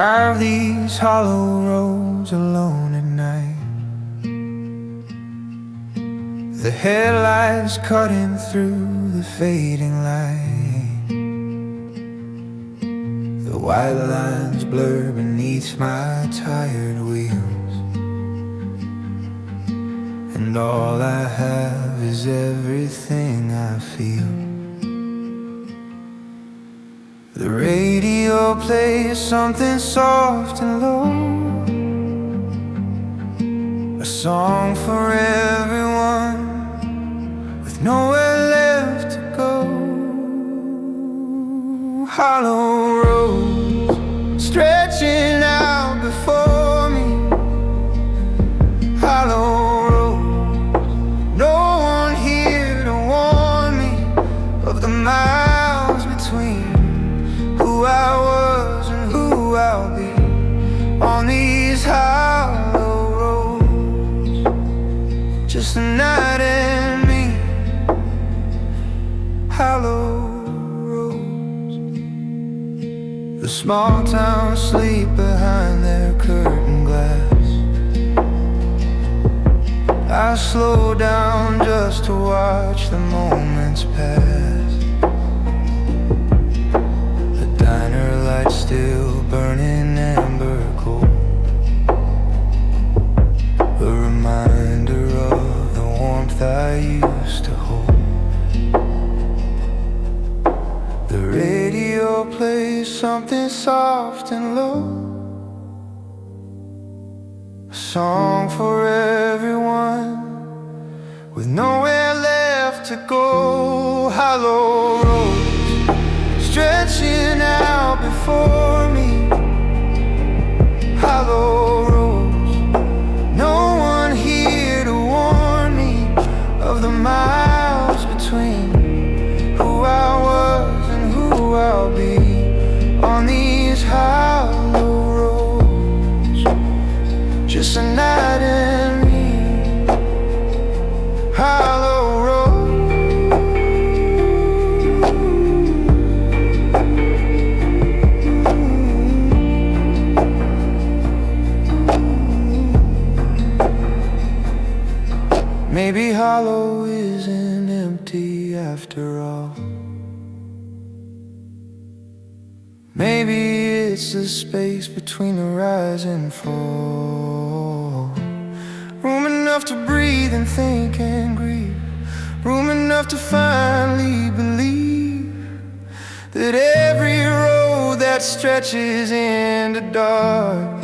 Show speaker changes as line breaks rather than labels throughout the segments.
drive these hollow roads alone at night. The headlights cutting through the fading light. The white lines blur beneath my tired wheels, and all I have is everything I feel. The radio plays something soft and low, a song for everyone with nowhere left to go. Hollow roads stretching out before me. Hollow roads, no one here to warn me of the miles between who I was and who I'll be on these hollow roads. Just a night and me. Hollow roads. The small towns sleep behind their curtain glass. I slow down just to watch the moments pass. Diner lights still burning amber coal, a reminder of the warmth I used to hold. The radio plays something soft and low, a song for everyone with nowhere left to go. Hollow roads stretching out before me. Hollow roads, no one here to warn me of the miles between who I was and who I'll be on these hollow roads. Just a night and me. Hollow roads. Maybe hollow isn't empty after all. Maybe it's the space between the rise and fall. Room enough to breathe and think and grieve. Room enough to finally believe that every road that stretches into dark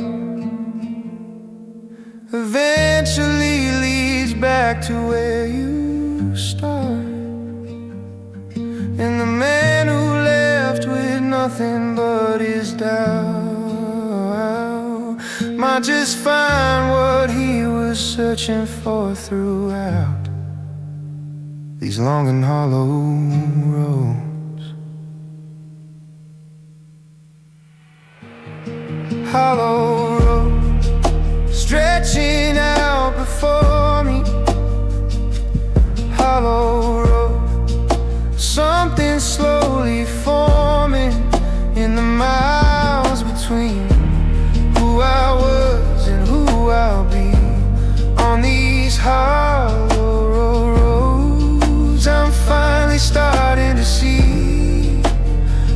eventually leads back to where you start. And the man who left with nothing but his doubt might just find what he was searching for throughout these long and hollow roads. Hollow roads stretching out before me. Hollow road, something slowly forming in the miles between who I was and who I'll be on these hollow roads. I'm finally starting to see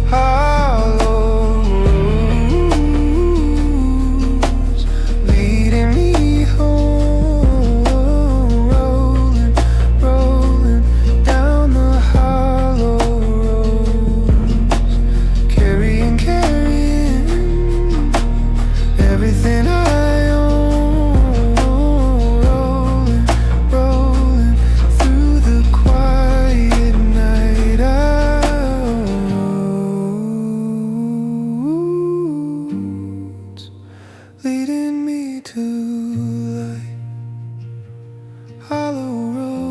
hollow roads leading me home, rolling, rolling down the hollow roads, carrying everything I own, rolling, rolling through the quiet night roads, leading me to light. Hollow roads.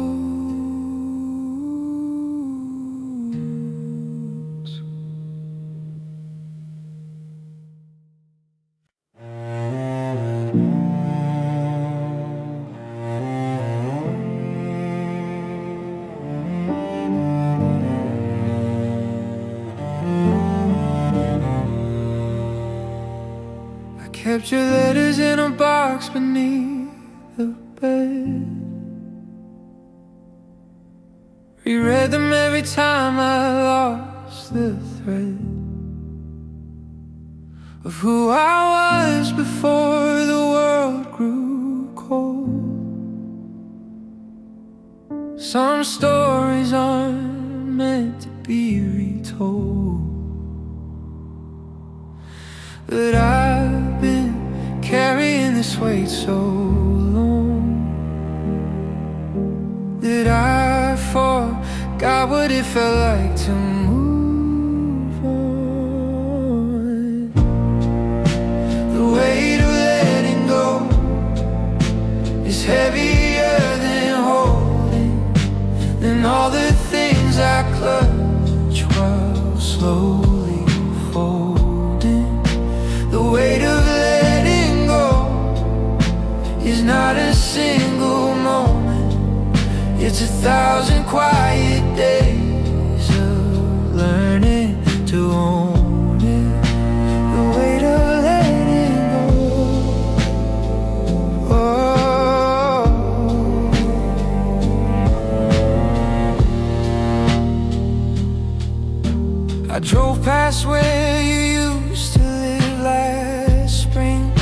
Kept your letters in a box beneath the bed. Reread them every time I lost the thread of who I was before the world grew cold. Some stories aren't meant to be retold, but I've been carrying this weight so long that I forgot what it felt like to move on. The weight of letting go is heavier than holding, than all the things I clutch while slowly folding. The weight of letting go is not a single moment, it's 1,000 quiet days of learning to own it. The weight of letting go. Oh. I drove past where you used to live last spring.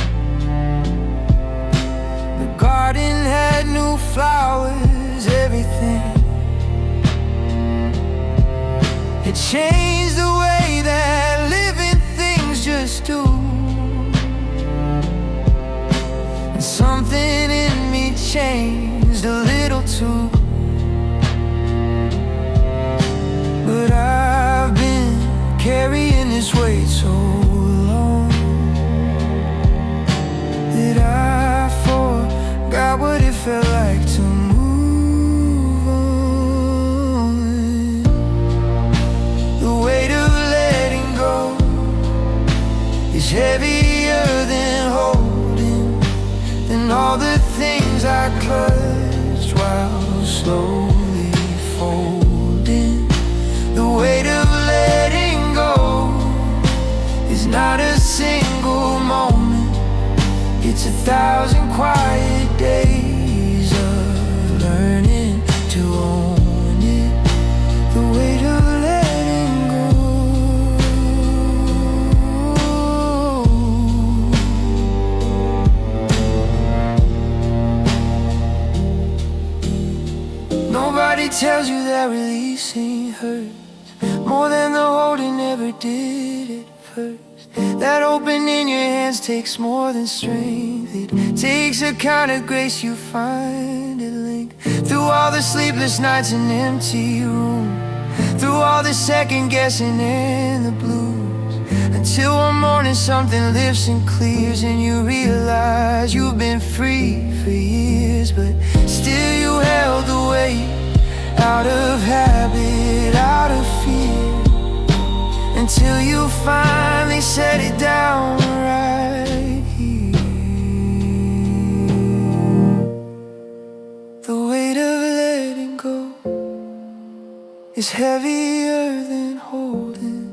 The garden had new flowers, everything it changed the way that living things just do. And something in me changed a little too. But I've been carrying this weight so long that I forgot what it felt like to move on. The weight of letting go is heavier than holding, than all the things I clutched while slowly folding. The weight of letting go is not a single moment, it's 1,000 quiet days of learning to own it. The weight of letting go. Nobody tells you that releasing hurts more than the holding ever did at first. That open in your hands takes more than strength. It takes a kind of grace you find at length. Through all the sleepless nights and empty room, through all the second guessing and the blues, until one morning something lifts and clears and you realize you've been free for years, but still you held the weight out of habit, out of fear, until you finally set it down right here. The weight of letting go is heavier than holding,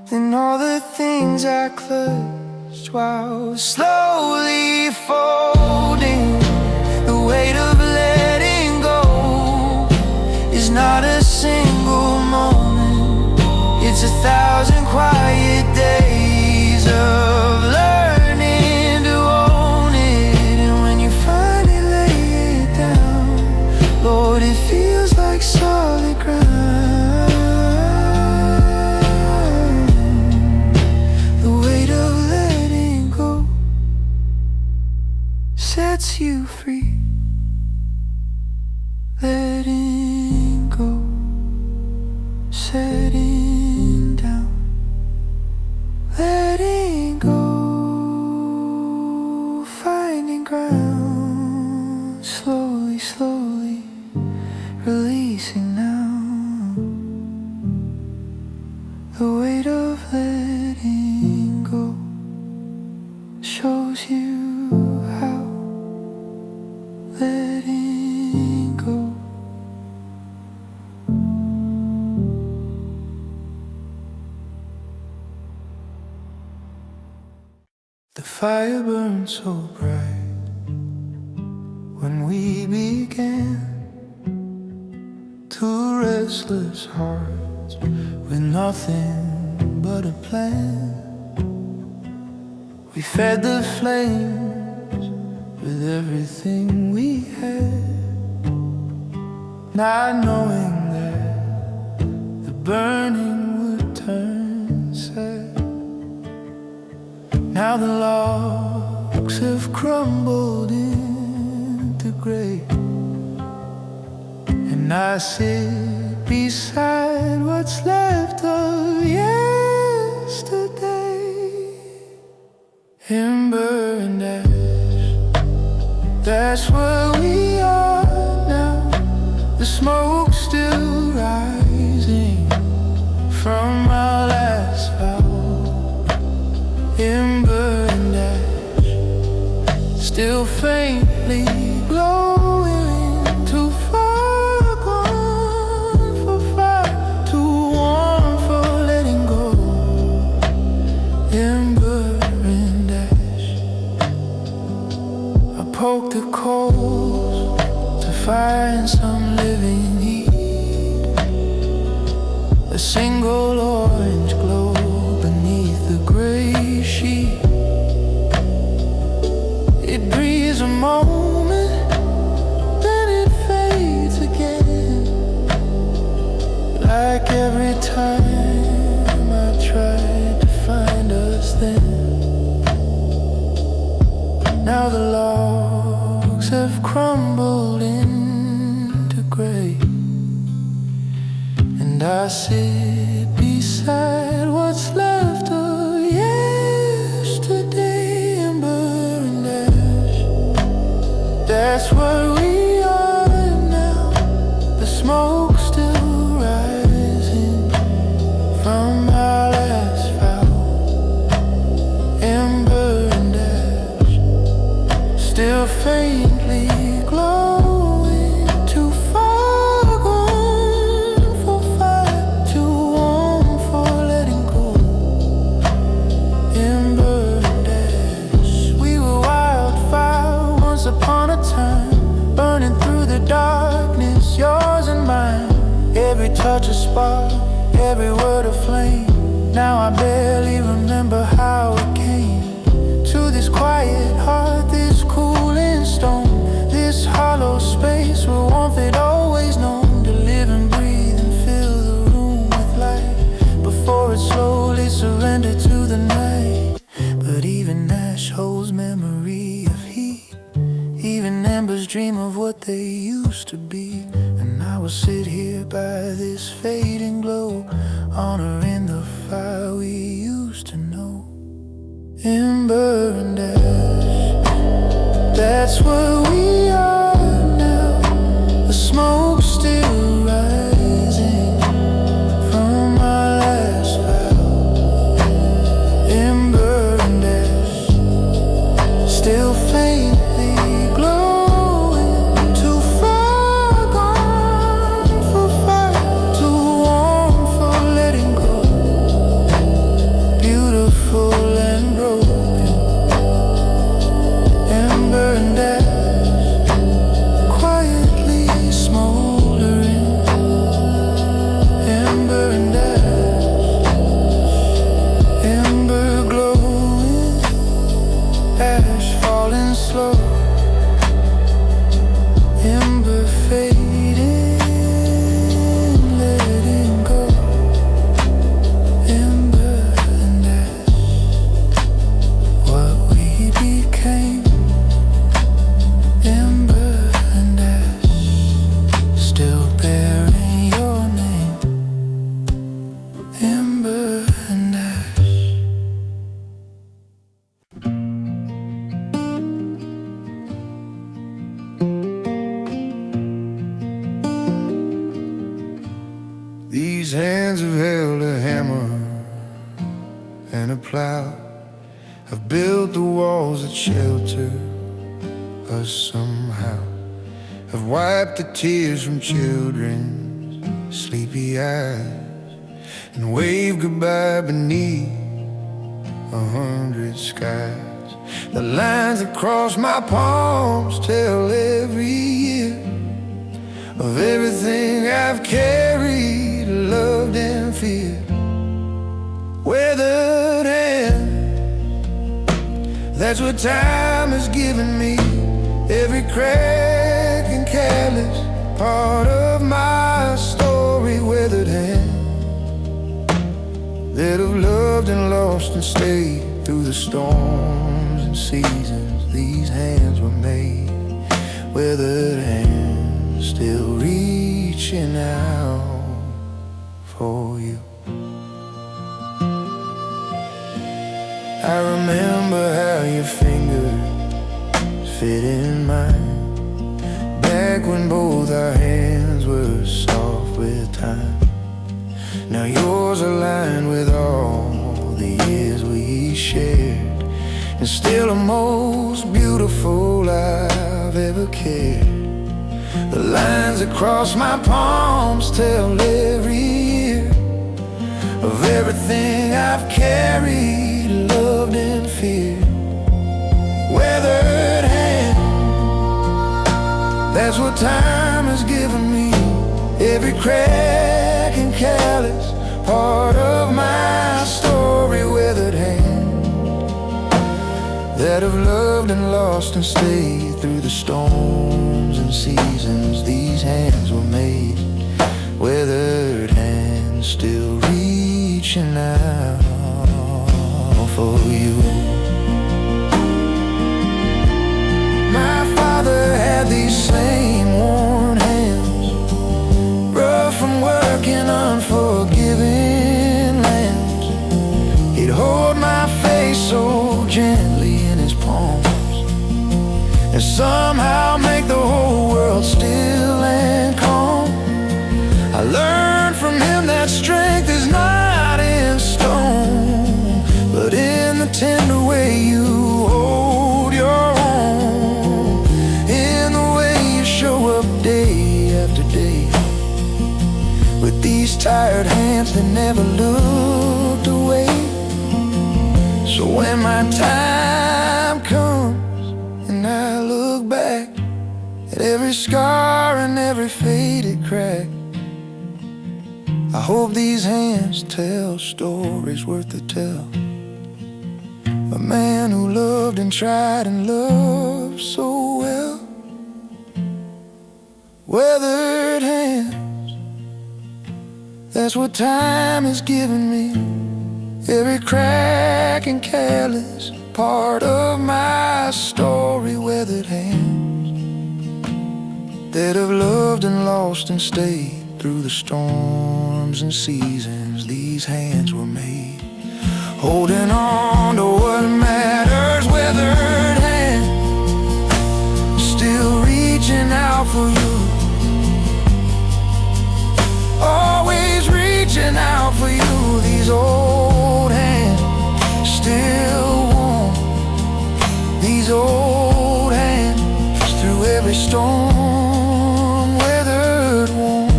than all the things I clutched while slowly folding. The weight of letting go is not a single moment, it's 1,000 quiet days of learning to own it. And when you finally lay it down, Lord, it feels like solid ground. The weight of letting go sets you free. Letting go, setting down, letting go, finding ground, slowly, slowly, releasing now. The weight of letting go shows you how. Letting go. The fire burned so bright when we began. Two restless hearts with nothing but a plan. We fed the flames with everything we had, not knowing that the burning would turn sad. Now the logs have crumbled into gray, and I sit beside what's left of yesterday. Ember and ash, that's where we are now. The smoke's still rising from our last vow. Ember and ash, still faintly glowing, too far gone for fire, too warm for letting go. Ember and ash, I poke the coals to find some living heat, a single orange glow beneath the gray sheet. It breathes a moment, then it fades again, like every time I tried to find us then. Now the logs have crumbled into gray, and I sit beside what's left of yesterday. Ember and ash, that's where we are now. The smoke's still rising from our last vow. Ember and ash, still faintly glowing, too far gone for fire, too warm for letting go. Ember and ash, we were wildfire once upon a time, burning through the darkness, yours and mine. Every touch a spark, every word a flame. Now I barely remember how it came to this quiet heart, this cooling stone, this hollow space where warmth had always known to live and breathe and fill the room with light before it slowly surrendered to the night. But even ash holds memory of heat, even embers dream of what they used to be. And I will sit here by this fading glow, honoring the fire we used to know. Ember and ash, that's where we are now. The smoke's still rising from our last vow. Ember and ash, still faintly glowing, too far gone for fire, too warm for letting go. Beautiful and broken. Ember and ash, quietly smoldering. Ember and ash, ember glowing, ash falling slow. Ember fading, letting go. Ember and ash, what we became. Ember and ash, still bearing your name. Ember and ash. These hands have held a hammer and a plow, have built the walls that shelter us somehow, have wiped the tears from children's sleepy eyes, and waved goodbye beneath 100 skies. The lines that cross my palms tell every year of everything I've carried, loved and feared. Weathered hand, that's what time has given me. Every crack and careless part of my story. Weathered hand that have loved and lost and stayed through the storms and seasons these hands were made. Weathered hands still reaching out for you. I remember how your fingers fit in mine, back when both our hands were soft with time. Now yours aligned with all the years we shared, and still the most beautiful I've ever cared. The lines across my palms tell every year of everything I've carried, loved and feared. Weathered hand, that's what time has given me. Every crack and callous part of my story. Weathered hand that have loved and lost and stayed through the storms and seasons these hands were made. Weathered hands still reaching out for you. My father had these same worn hands, rough from working unforgiving lands. He'd hold my face so gently in his palms, and somehow make the whole world still and calm. I learned from him that strength is not in stone, but in the tender way you hold your own, in the way you show up day after day, with these tired hands that never looked away. So when my time comes and I look back at every scar and every faded crack, I hope these hands tell stories worth to tell. A man who loved and tried and loved so well. Weathered hands, that's what time has given me. Every crack and callous part of my story. Weathered hands that have loved and lost and stayed through the storms and seasons these hands were made. Holding on to what matters. Weathered hand still reaching out for you, always reaching out for you. These old hands still warm, these old hands through every storm. Weathered warm,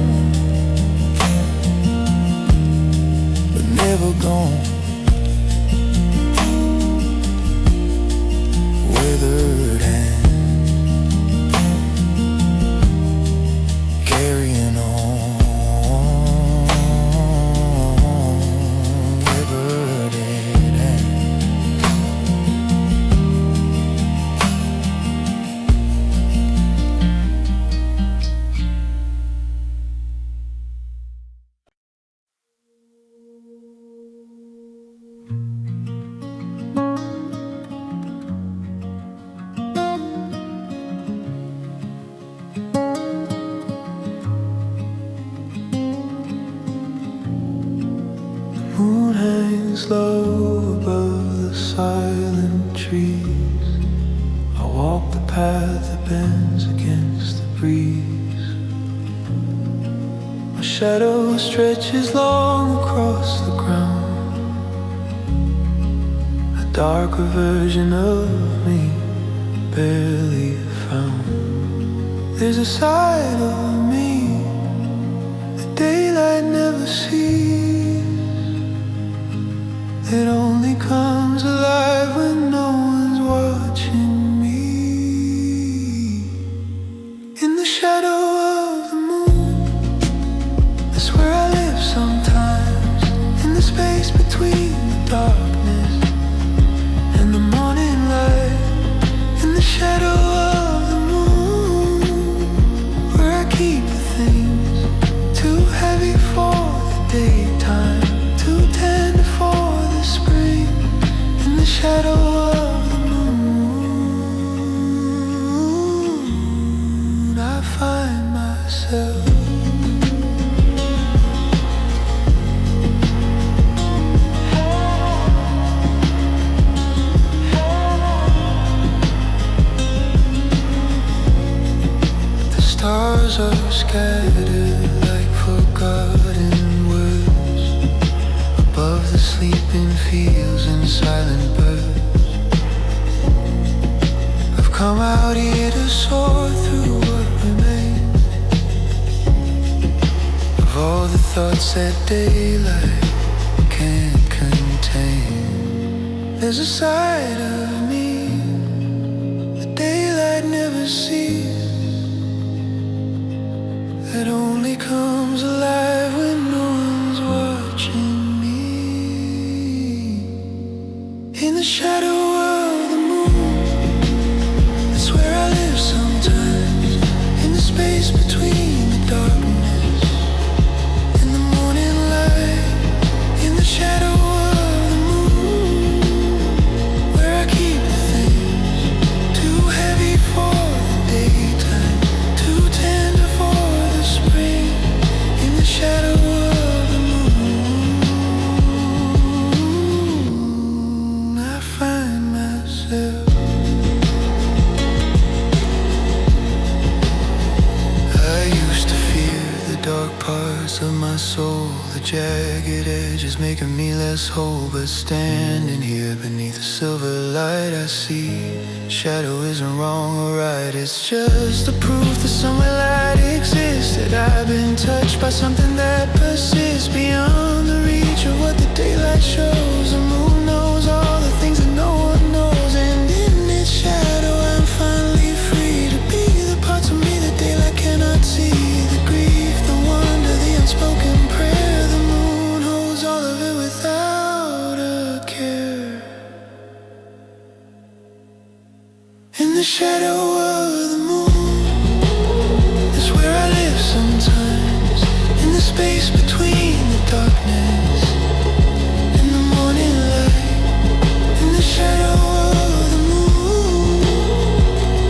but never gone. Weathered hand, carrying on. Weathered hand. Moon hangs low above the silent trees. I walk the path that bends against the breeze. My shadow stretches long across the ground, a darker version of me barely found. There's a side of me that daylight never sees, it only comes alive when no one's watching. stars are scattered like forgotten words above the sleeping fields and silent birds. I've come out here to soar through what remains of all the thoughts that daylight can't contain. There's a side of me the daylight never sees, that only comes alive when no one's watching me. In the shadow of the moon, that's where I live sometimes. In the space between the darkness and the morning light. In the shadow of the moon, where I keep the things too heavy for the daytime, too tender for the spring. In the shadow of the moon, I find myself. I used to fear the dark parts of my soul, the jagged edges making me less whole. But standing here beneath the silver light, I see shadow isn't wrong or right. It's just the proof that somewhere light exists, that I've been touched by something that persists beyond the reach of what the daylight shows. The moon knows all the things that no one knows, and in its shadow I'm finally free to be the parts of me that daylight cannot see. The grief, the wonder, the unspoken prayer. The moon holds all of it without a care. In the shadow of the moon, that's where I live sometimes. In the space between the darkness and the morning light. In the shadow of the moon,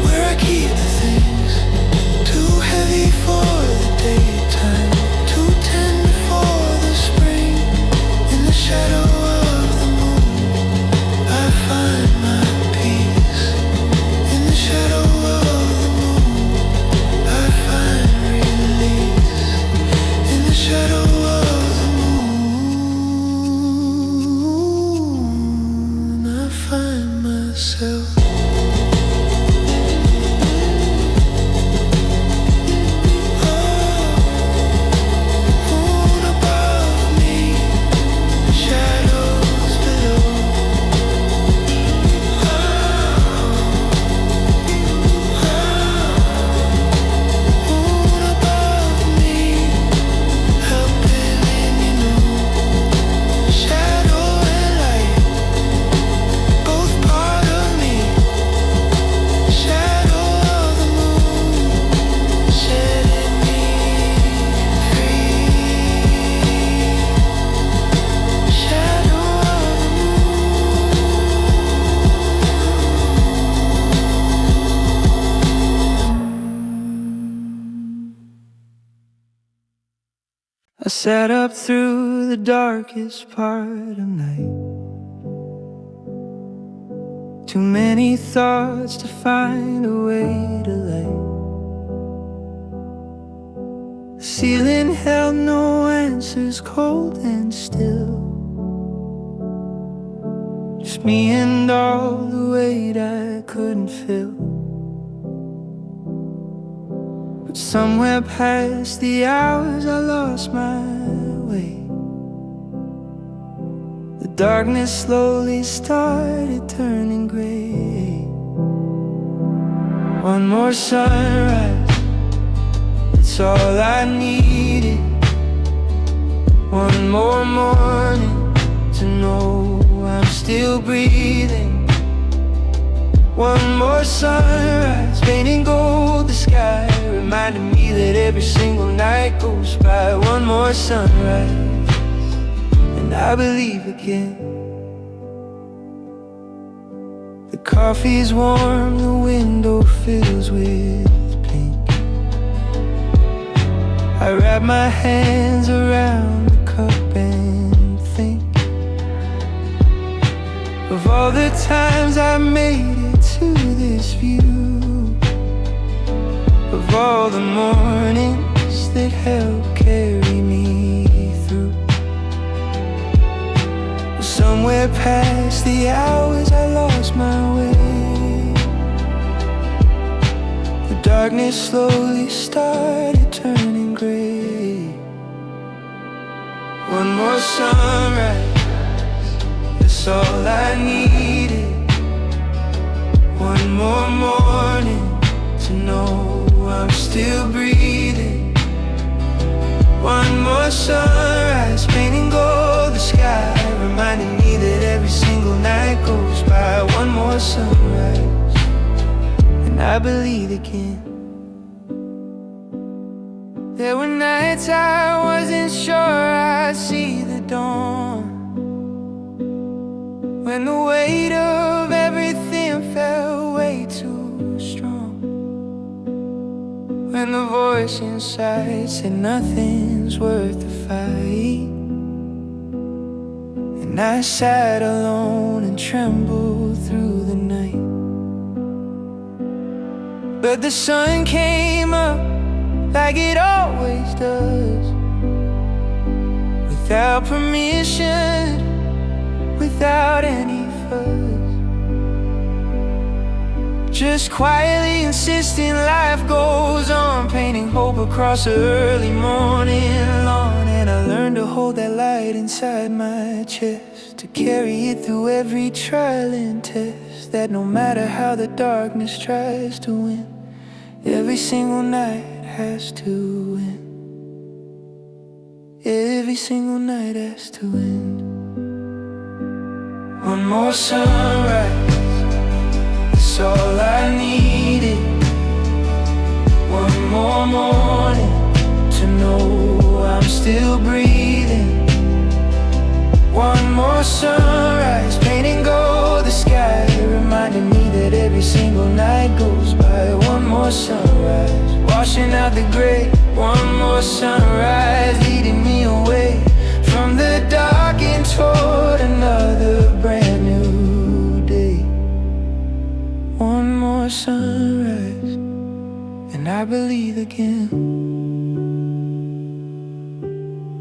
where I keep the things too heavy for the daytime, too tender for the spring. In the shadow of the moon, I find my peace. In the shadow of the moon, I find release. In the shadow of the moon, I find myself. Moon above me, shadows below. Moon above me, helping me know. Shadow and light, both part of me. Shadow of the moon, setting me free. Shadow of the moon. I sat up through the darkest part of night. Too many thoughts to find a way to light. The ceiling held no answers, cold and still. Just me and all the weight I couldn't feel. But somewhere past the hours I lost my way. The darkness slowly started turning gray. One more sunrise, it's all I needed. One more morning to know I'm still breathing. One more sunrise, painting gold the sky, reminding me that every single night goes by. One more sunrise, and I believe again. The coffee's warm, the window fills with pink. I wrap my hands around the cup and think of all the times I made it to this view, of all the mornings that help carry me through. Somewhere past the hours I lost my way. The darkness slowly started turning gray. One more sunrise, that's all I needed. One more morning to know I'm still breathing. One more sunrise, painting gold the sky, reminding me that every single night goes by. One more sunrise, and I believe again. There were nights I wasn't sure I'd see the dawn, when the weight of everything felt way too strong, when the voice inside said nothing's worth the fight. And I sat alone and trembled through the night. But the sun came up like it always does, without permission, without any fuss, just quietly insisting life goes on, painting hope across the early morning lawn. And I learned to hold that light inside my chest, to carry it through every trial and test, that no matter how the darkness tries to win, every single night has to end. Every single night has to end. One more sunrise, that's all I needed. One more morning to know I'm still breathing. One more sunrise, painting gold the sky, reminding me that every single night goes by. One more sunrise, washing out the gray. One more sunrise, leading me away from the dark and toward another brand new day. One more sunrise, and I believe again.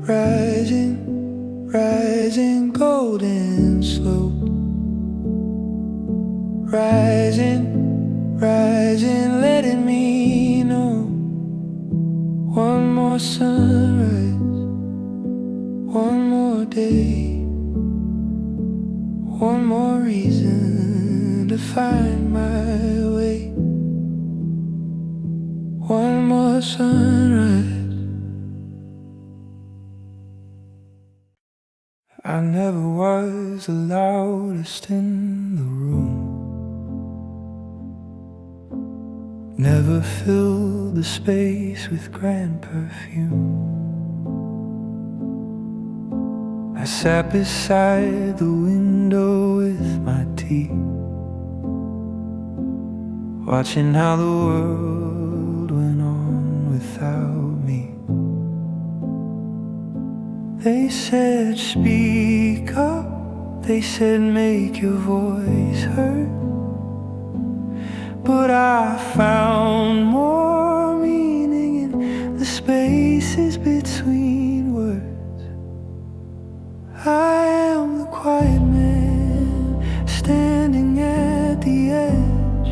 Rising, rising, golden slow. Rising, rising, letting me know. One more sunrise, one more day, one more reason to find my way. One more sunrise. I never was the loudest in the room, never filled the space with grand perfume. I sat beside the window with my tea, watching how the world went on without me. They said speak up, they said make your voice heard, but I found more meaning in the spaces between words. I am the quiet man, standing at the edge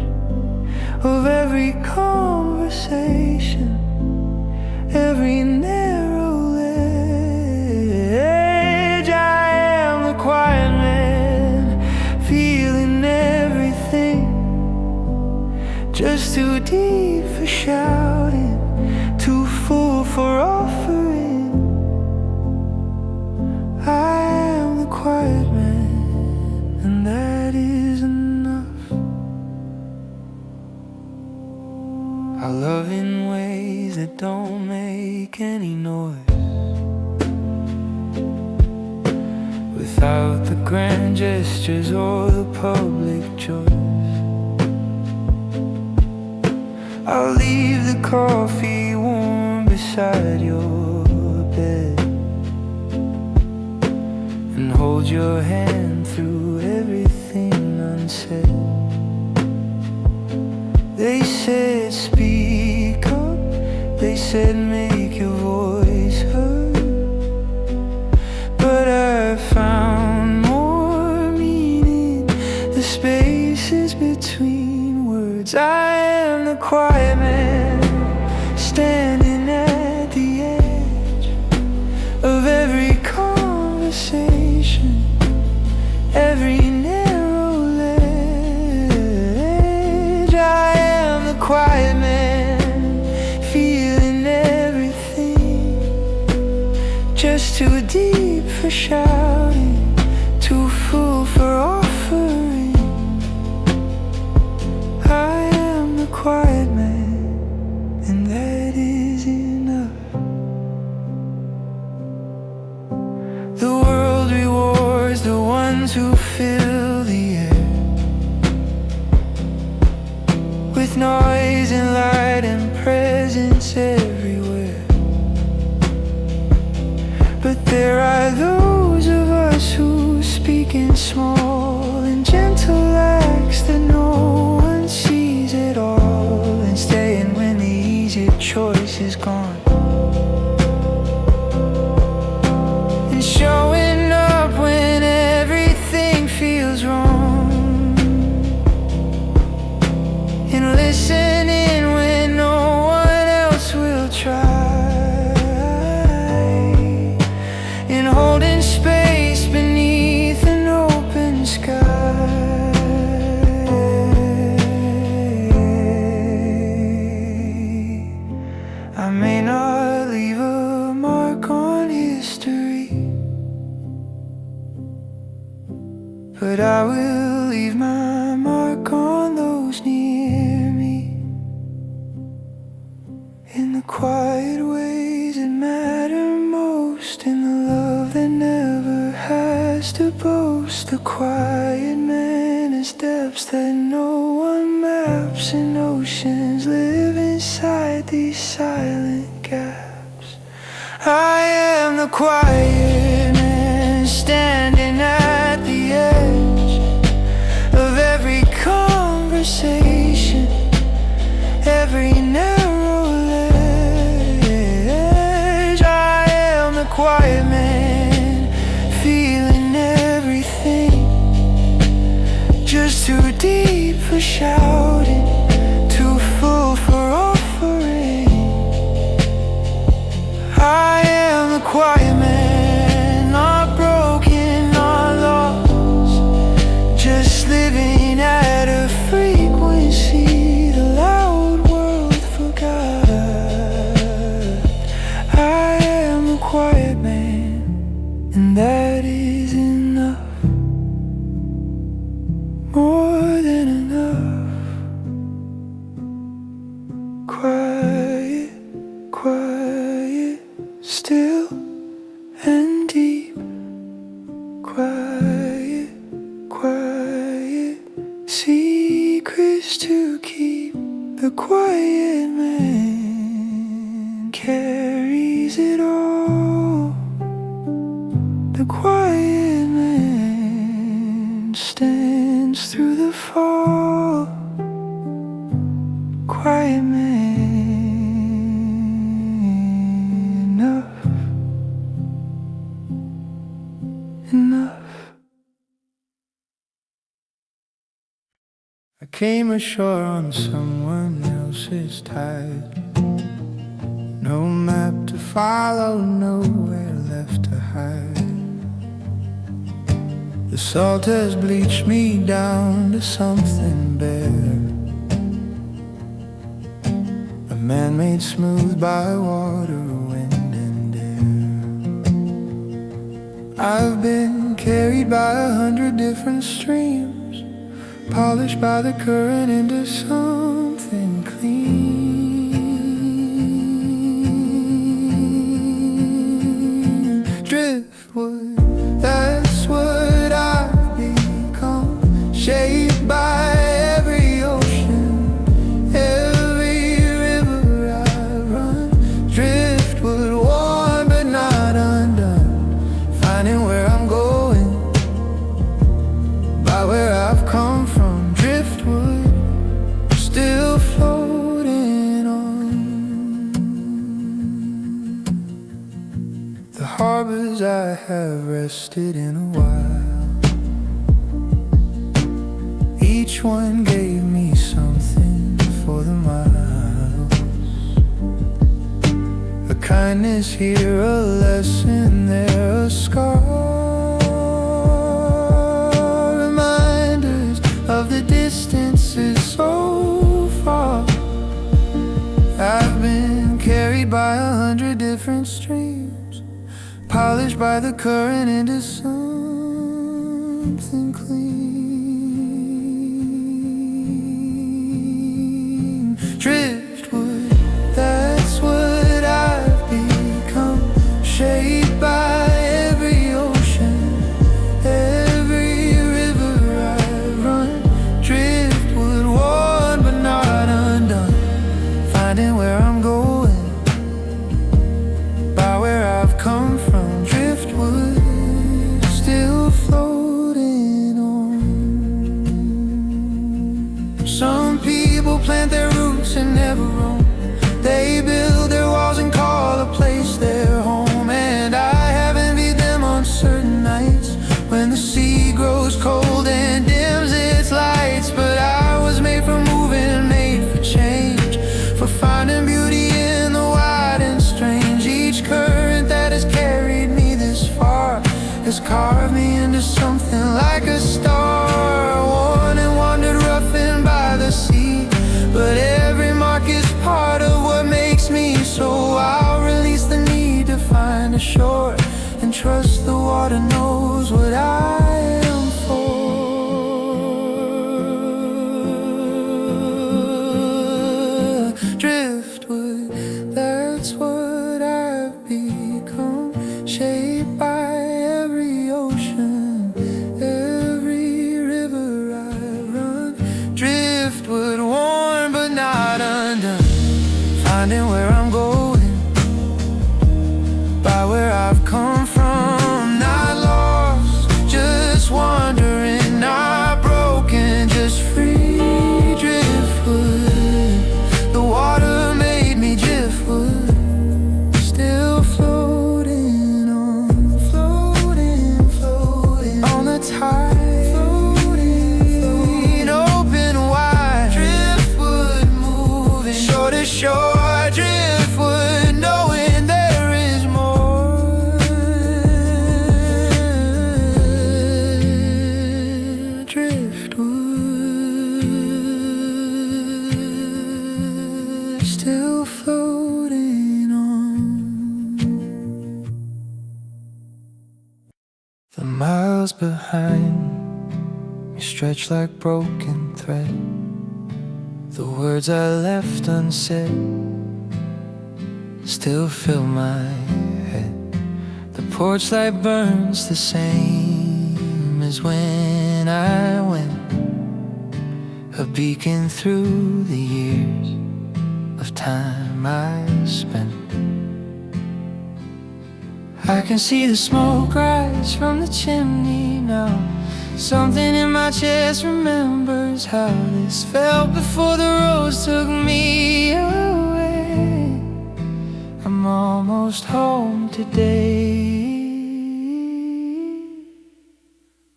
of every conversation, every narrow ledge. I am the quiet man, feeling everything, just too deep for shouting, too full for offering. I am the quiet man, and that is enough. I love in ways that don't make any noise, without the grand gestures or the public choice. I'll leave the coffee warm beside your bed, and hold your hand through everything unsaid. They said speak up, they said make your I am the quiet man, standing at the edge of every conversation, every narrow ledge. I am the quiet man, feeling everything, just too deep for shouting, too full for offering. I am the quiet man, and that is enough. The world rewards the ones who fill the air with noise and light and presence everywhere. But there are those of us who speak in small and gentle acts that no one sees at all, and staying when the easy choice is gone, and showing up when everything feels wrong, and listening when no one else will try, and holding space beneath an open sky. I may not leave a mark on history, but I will leave my mark on those near me, in the quiet ways that matter most, in the love that never has to boast. The quiet man has depths that no one maps, and oceans live inside these silent gaps. I am the quiet man, standing at the edge of every conversation, every narrow ledge. I am the quiet man, feeling everything, just too deep for shouting, too full for offering. I am the quiet man, not broken, not lost, just living at a frequency the loud world forgot. I am the quiet man, and that is enough, more than enough. Quiet, quiet, still and deep. Quiet, quiet, secrets to keep. The quiet man carries it all. The quiet man stands through the fall. Quiet man, enough, enough. I came ashore on someone else's tide, no map to follow, nowhere left to hide. The salt has bleached me down to something bare, a man made smooth by water, wind and air. I've been carried by 100 different streams, polished by the current into something clean. Driftwood, that's what I've become, shaped by every ocean, every river I run. Driftwood, worn but not undone, finding where I'm going by where I've come from. Driftwood, still floating on. The harbors I have rested in a while, each one gave me something kindness here, a lesson there, a scar. Reminders of the distances so far. I've been carried by 100 different streams, polished by the current into something clean. Driftwood, that's what I've become, shaped by every ocean, every river I run. Driftwood, worn but not undone, finding where I'm going by where I've come from. Driftwood, still floating on. Some people plant their roots and never roam. They build their walls and call a place their home. And I have envied them on certain nights when the sea grows cold and dims its lights. But I was made for moving, made for change, for finding beauty in the wide and strange. Each current that has carried me this far has carved me into something like a star. Worn and wandered rough and by the sea, but every mark is part of what makes me. So I'll release the need to find a shore and trust the water knows what I am for. Driftwood, that's what I've become, shaped by every ocean, every river I run. Driftwood, worn but not undone, finding where I'm going by where I've come from. Not lost, just wandering, not broken, just free. Driftwood, the water made me driftwood, still floating on, floating, floating on the tide, floating, open wide. Driftwood, moving shore to shore. Driftwood, knowing there is more. Driftwood, still floating on. The miles behind me stretch like broken thread. The words I left unsaid still fill my head. The porch light burns the same as when I went, a beacon through the years of time I spent. I can see the smoke rise from the chimney now. Something in my chest remembers how this felt before the roads took me away. I'm almost home today.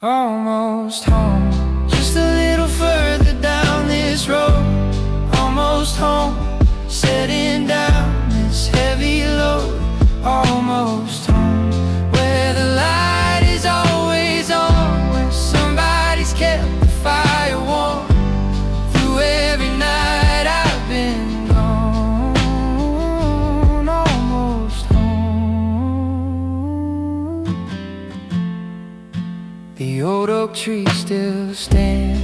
Almost home, just a little further down this road. Almost home, setting down this heavy load. Almost home, where the light is always on, where somebody's kept the fire warm through every night I've been gone. Almost home. The old oak tree still stands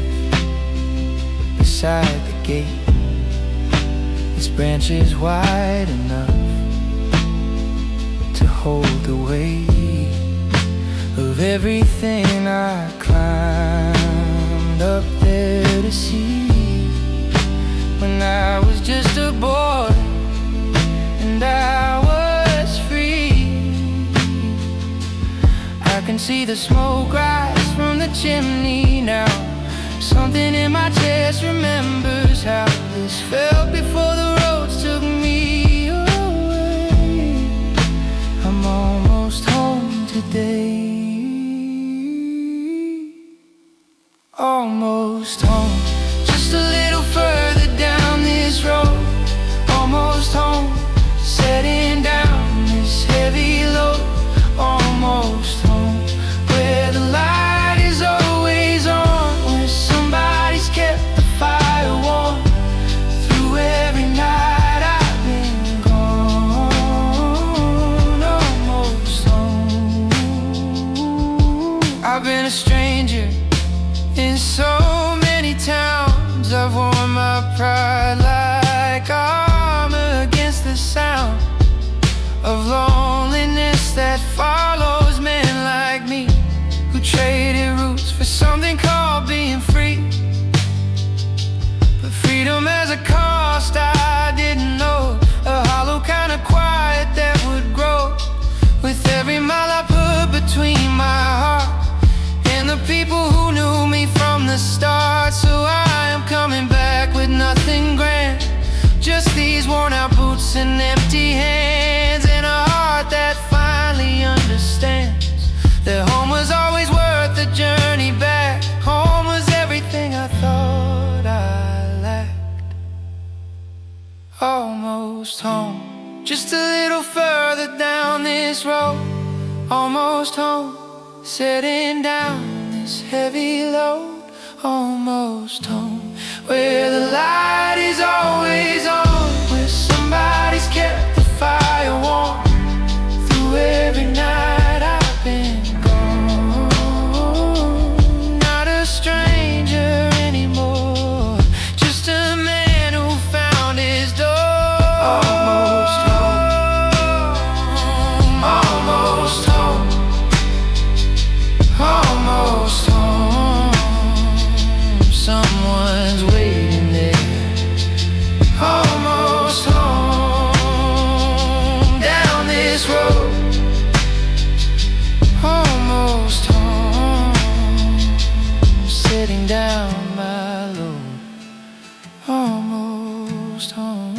beside the gate, its branches wide enough to hold the weight of everything I climbed up there to see when I was just a boy and I was free. I can see the smoke rise from the chimney now. Something in my chest remembers how this felt before the roads took me away. I'm almost home today. Almost home, just a little further down this road. Almost home, setting down of loneliness that follows men like me, who traded roots for something called being free. But freedom has a cost I didn't know, a hollow kind of quiet that would grow with every mile I put between my heart and the people who knew me from the start. So I am coming back with nothing grand, just these worn out boots and empty hands, and a heart that finally understands that home was always worth the journey back. Home was everything I thought I lacked. Almost home, just a little further down this road. Almost home, setting down this heavy load. Almost home, where the light is always on, where somebody's kept the fire warm through every night I've been gone. Not a stranger anymore, just a man who found his door. Almost home, almost home, almost home. Someone's waiting there. Almost home, down this road. Almost home, setting down my load. Almost home.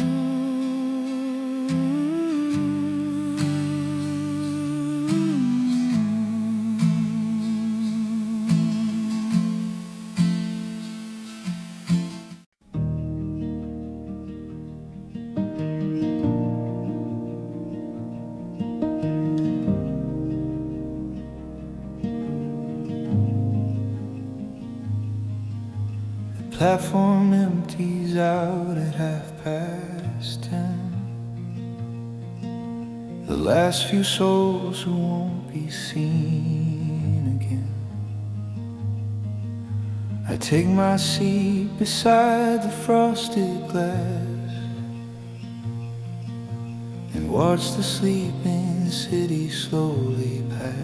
Platform empties out at 10:30. The last few souls who won't be seen again. I take my seat beside the frosted glass and watch the sleeping city slowly pass.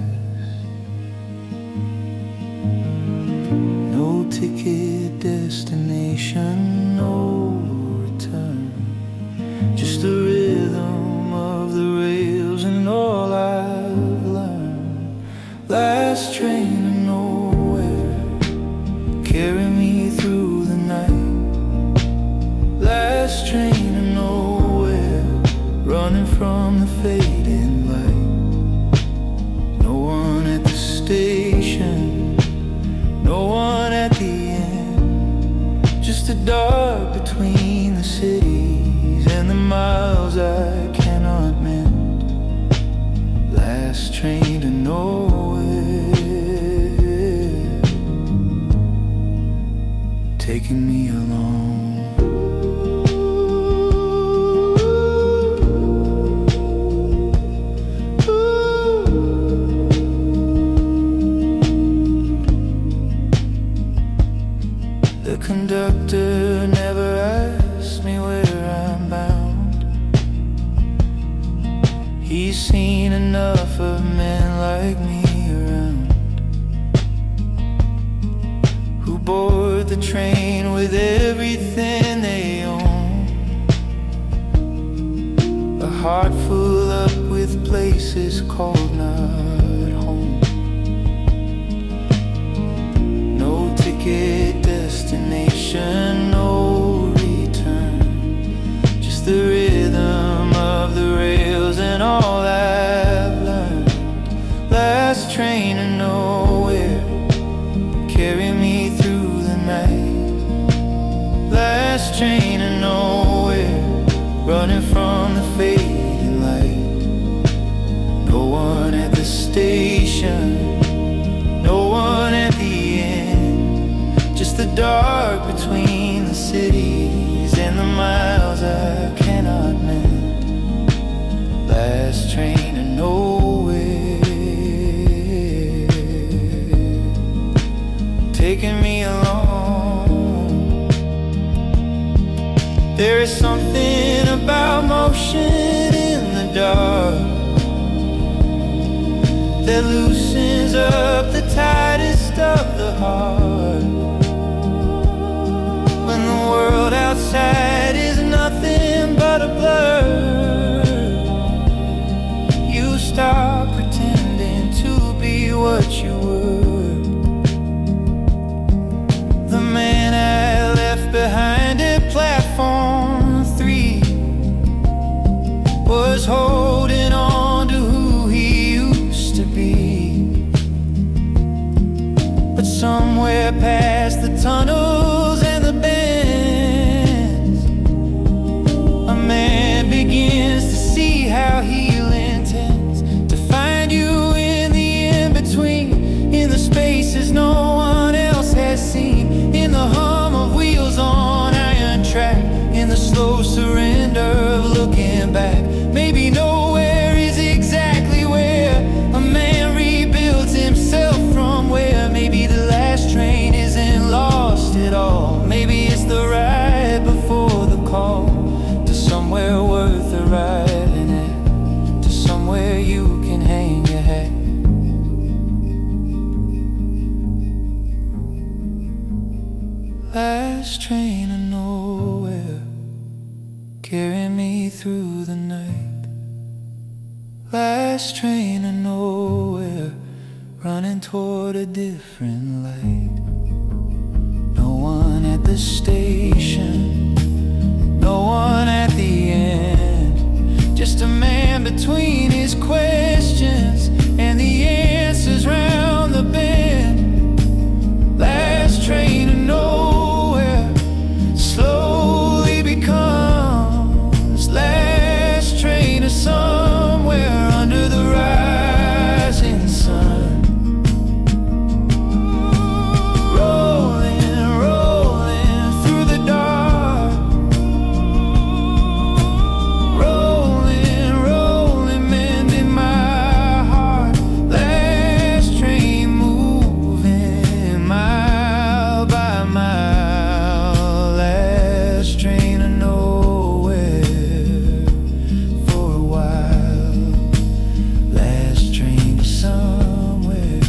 No ticket, destination, no return, just the rhythm of the rails and all I've learned. Last train to nowhere, carry me through the night. Last train to nowhere, running from the fading light. No one at the station, no one at the end, just the dark between the cities and the miles I cannot mend. Last train to nowhere, taking me along. The conductor never asked me where I'm bound. He's seen enough of men like me around, who board the train with everything they own, a heart full up with places called not home. No ticket, destination, no return, just the rhythm of the rails and all I've learned. Last train to nowhere, carry me through the night. Last train to nowhere, running from the fading light. No one at the station, no one at the end, just the dark between the cities and the miles I cannot mend. Last train to nowhere, taking me along. There is something about motion in the dark that loosens up the tightest of the heart. When the world outside is nothing but a blur, you stop pretending to be what you were. The man I left behind at platform 3 was holding on to who he used to be. But somewhere past the tunnels and the bends, a man begins to see how healing tends to find you in the in-between, in the spaces no one else has seen, in the hum of wheels on iron track, in the slow surrender of looking back. Maybe nowhere is exactly where a man rebuilds himself from where. Maybe the last train isn't lost at all. Maybe it's the ride before the call to somewhere worth arriving at, to somewhere you can hang your hat. Last train to nowhere, carry me through the night. Last train to nowhere, running toward a different light. No one at the station, no one at the end, just a man between his questions and the answers round the bend. Last train to nowhere slowly becomes last train to somewhere under the rising sun. Rolling, rolling through the dark, rolling, rolling, mending my heart. Last train moving mile by mile. Last train to nowhere for a while. Last train to somewhere.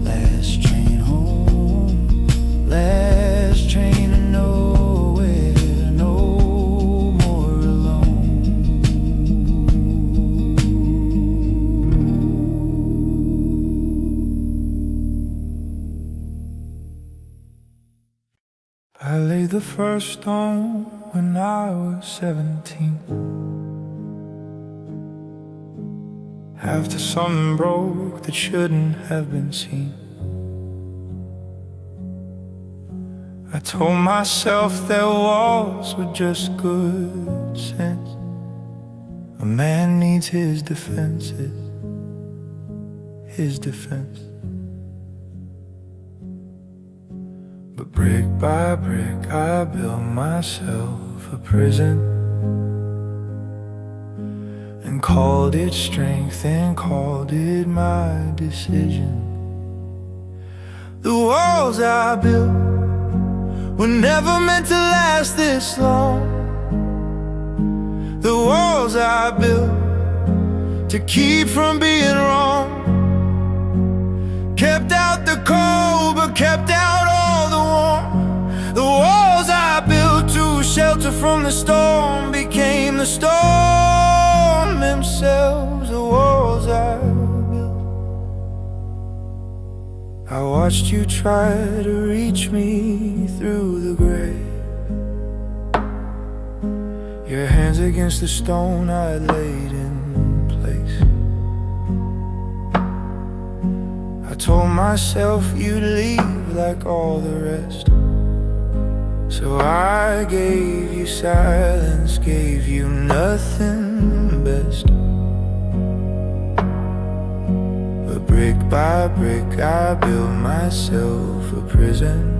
Last train home. Last train to nowhere. No more alone. I laid the first stone when I was 17. After something broke that shouldn't have been seen, I told myself that walls were just good sense. A man needs his defenses, his defense. But brick by brick I built myself a prison, and called it strength and called it my decision. The walls I built were never meant to last this long. The walls I built to keep from being wrong. Kept out the cold but kept out all the warmth. The walls I built to shelter from the storm became the storm themselves. The walls I built. I watched you try to reach me through the grave, your hands against the stone I laid in place. I told myself you'd leave like all the rest, so I gave you silence, gave you nothing best. But brick by brick I built myself a prison,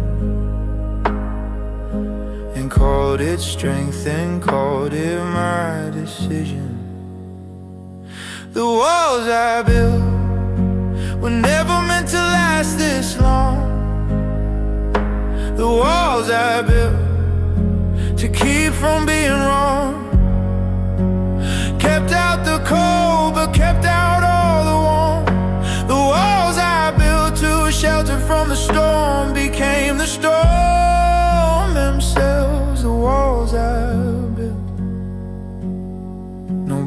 and called it strength and called it my decision. The walls I built were never meant to last this long. The walls I built to keep from being wrong. Kept out the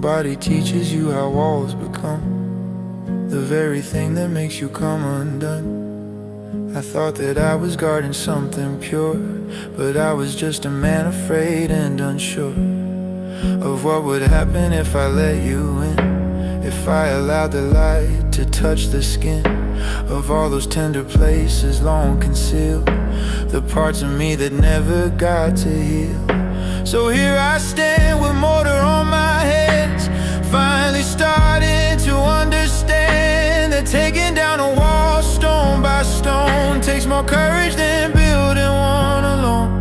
Nobody teaches you how walls become the very thing that makes you come undone. I thought that I was guarding something pure, but I was just a man afraid and unsure of what would happen if I let you in, if I allowed the light to touch the skin of all those tender places long concealed, the parts of me that never got to heal. So here I stand with mortar on my hands, finally starting to understand that taking down a wall stone by stone takes more courage than building one alone.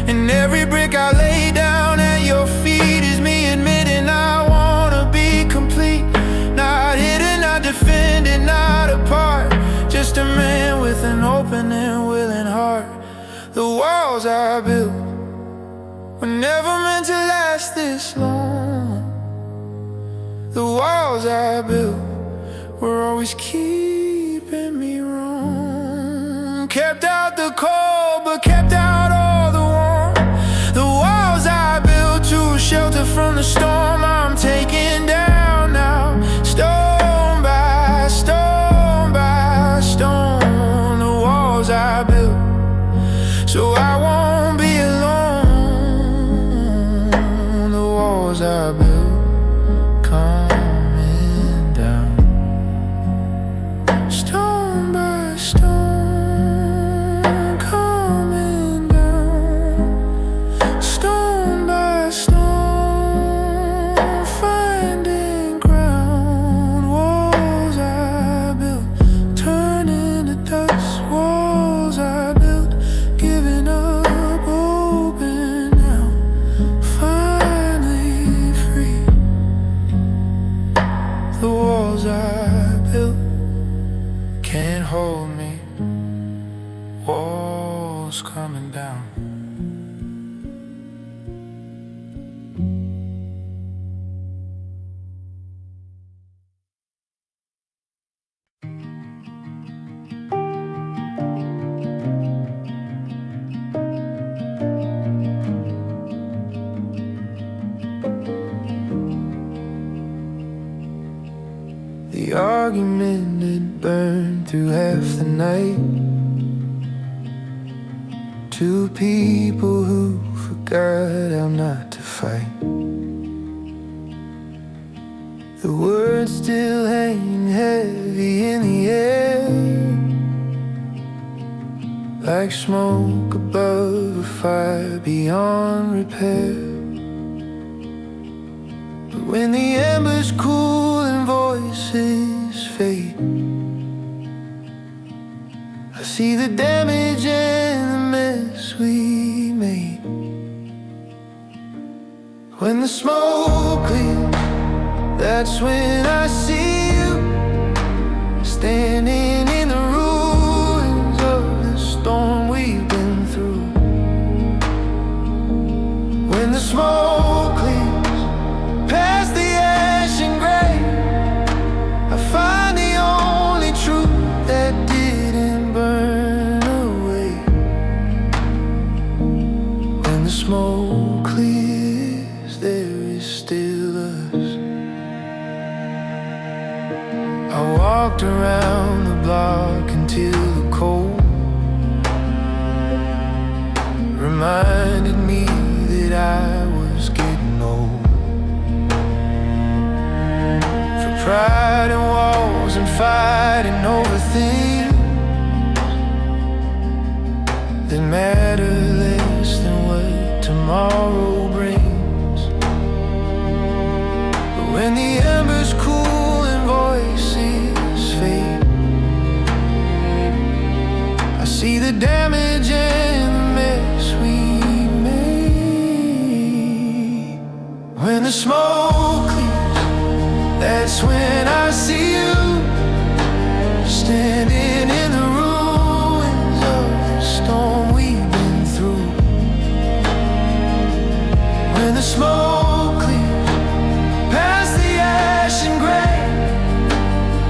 And every brick I lay down at your feet is me admitting I wanna be complete, not hidden, not defended, not apart, just a man with an open and willing heart. The walls I built were never meant to last this long. The walls I built were always keeping me wrong. Kept out the cold, but kept out all the warmth. The walls I built to shelter from the storm I'm taking down now, stone by stone by stone. The walls I built so I won't be alone. The walls I built coming down, stone by stone, coming down, stone by stone, finding ground. Walls I built turning to dust. Walls I built giving up, open now, finally free. The walls I built can't hold me. Walls coming down. The argument that burned through half the night. Two people who forgot how not to fight. The words still hang heavy in the air, like smoke above a fire beyond repair. But when the embers cool and voices fade, I see the damage and the mess we made. When the smoke clears, that's when I see you standing in the ruins of the storm we've been through. When the smoke clears past the ash and gray, I find the only truth that didn't burn away. When the smoke clears, there is still us. I walked around the block until the cold reminded me that I was getting old. For pride and walls and fighting over things that matter less than what tomorrow brings. But when the embers cool and voices fade, I see the damage and the mess we made. When the smoke clears, that's when I see you standing in the ruins of the storm we've been through. When the smoke clears past the ash and gray,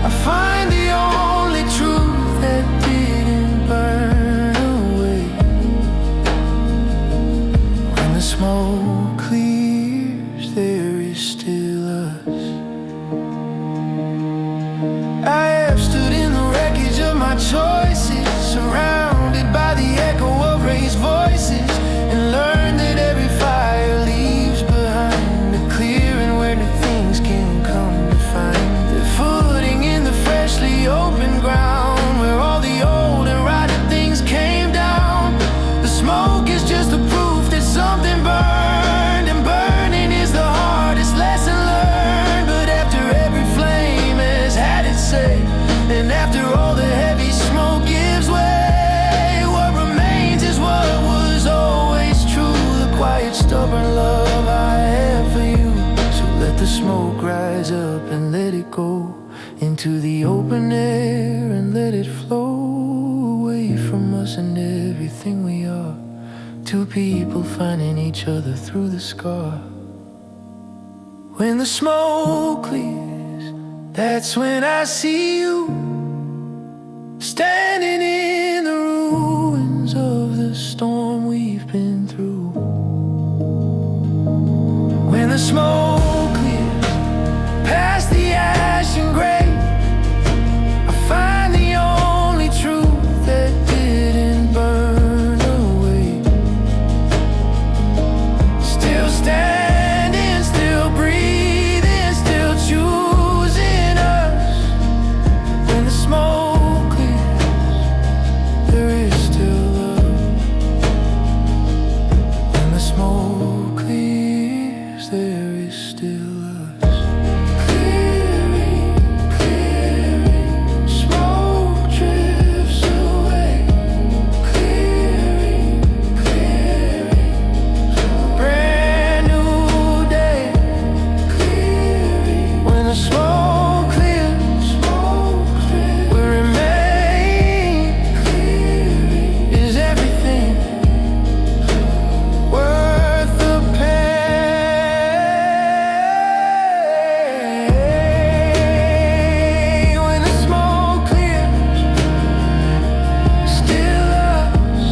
I find the only truth that didn't burn away. When the smoke clears, there is still us. When the smoke clears, that's when I see you, standing in the ruins of the storm we've been through. When the smoke clears past the ash and gray, I find the only truth that didn't burn away. Still standing, still breathing, still choosing us. When the smoke clears, there is still love. When the smoke clears, there is still us. Clearing, clearing, smoke drifts away. Clearing, clearing, a brand new day. Clearing, when the smoke clears, we remain. Clearing, is everything worth the pain? When the smoke clears, still us.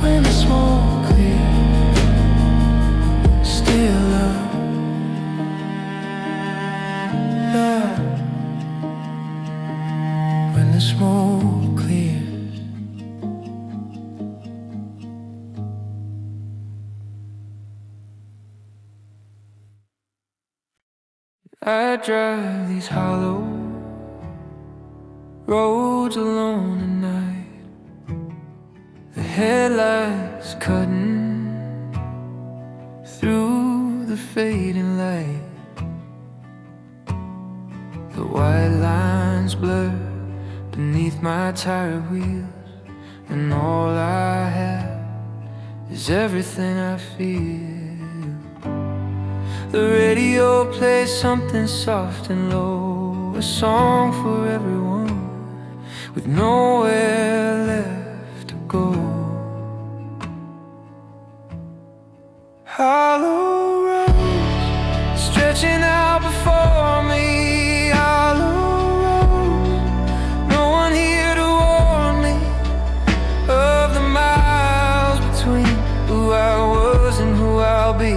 When the smoke clears, still love. Love. When the smoke clears. I drive these hollow roads alone at night, the headlights cutting through the fading light. The white lines blur beneath my tired wheels, and all I have is everything I feel. The radio plays something soft and low, a song for everyone with nowhere left to go. Hollow roads stretching out before me, hollow roads, no one here to warn me of the miles between who I was and who I'll be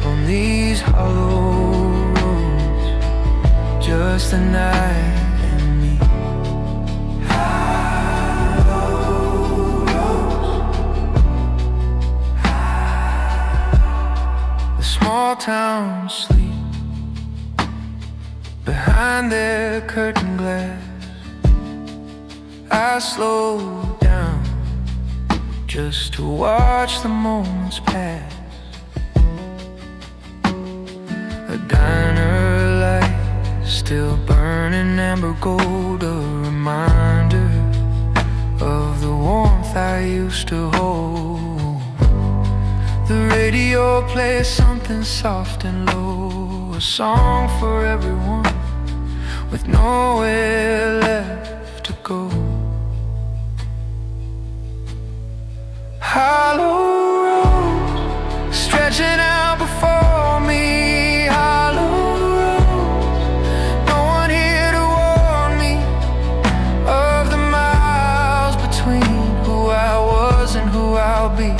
on these hollow roads. Just a night and me. Hollow roads. The small towns sleep behind their curtain glass. I slow down just to watch the moments pass. A diner light still burning amber gold, a reminder of the warmth I used to hold. The radio plays something soft and low, a song for everyone with nowhere left to go. Hollow roads stretching out before me, hollow roads, no one here to warn me of the miles between who I was and who I'll be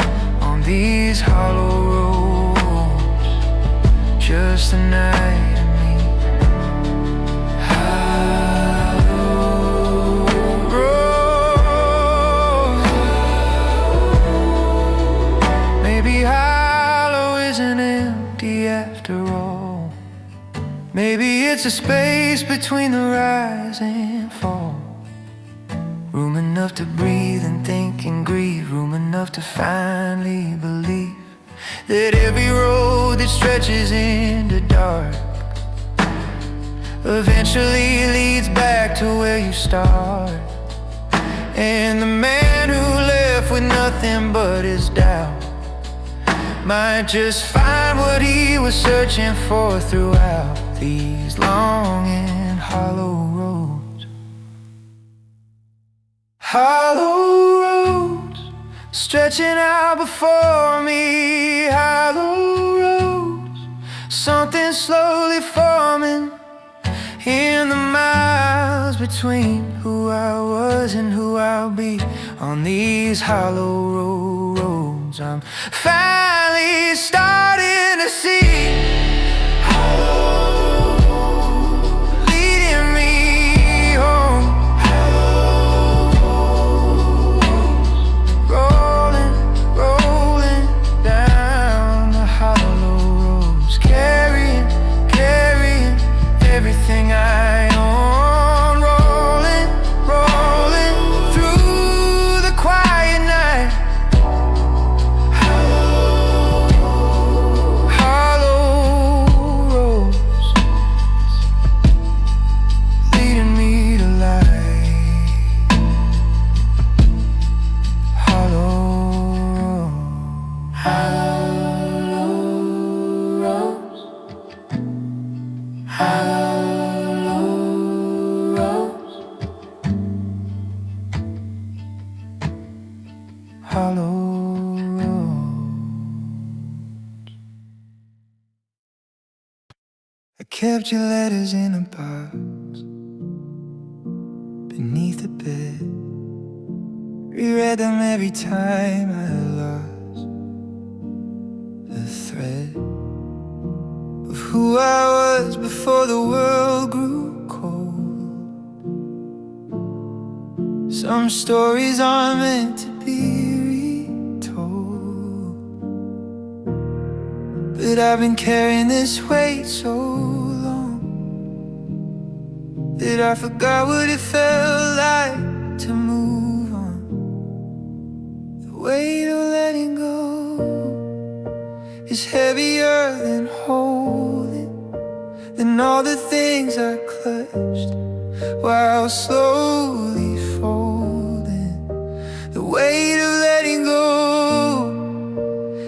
on these hollow roads. Just a night and me. Hollow roads. Maybe hollow isn't empty after all. Maybe it's a space between the rise and fall. Room enough to breathe and think and grieve. Room enough to finally believe that every road that stretches into dark eventually leads back to where you start. And the man who left with nothing but his doubt might just find what he was searching for throughout these long and hollow roads. Hollow roads stretching out before me, hollow roads, between who I was and who I'll be on these hollow roads. I'm finally starting to see leading me home. Rolling down the hollow roads, carrying everything I own. Rolling through the quiet night. Hollow roads leading me to light. Hollow roads. Hollow roads. I kept your letters in a box beneath the bed. Reread them every time I lost the thread of who I was before the world grew cold. Some stories aren't meant to be retold, but I've been carrying this weight so long that I forgot what it felt like to move on. The weight of letting go is heavier than holding, than all the things I clutched while slowly folding. The weight of letting go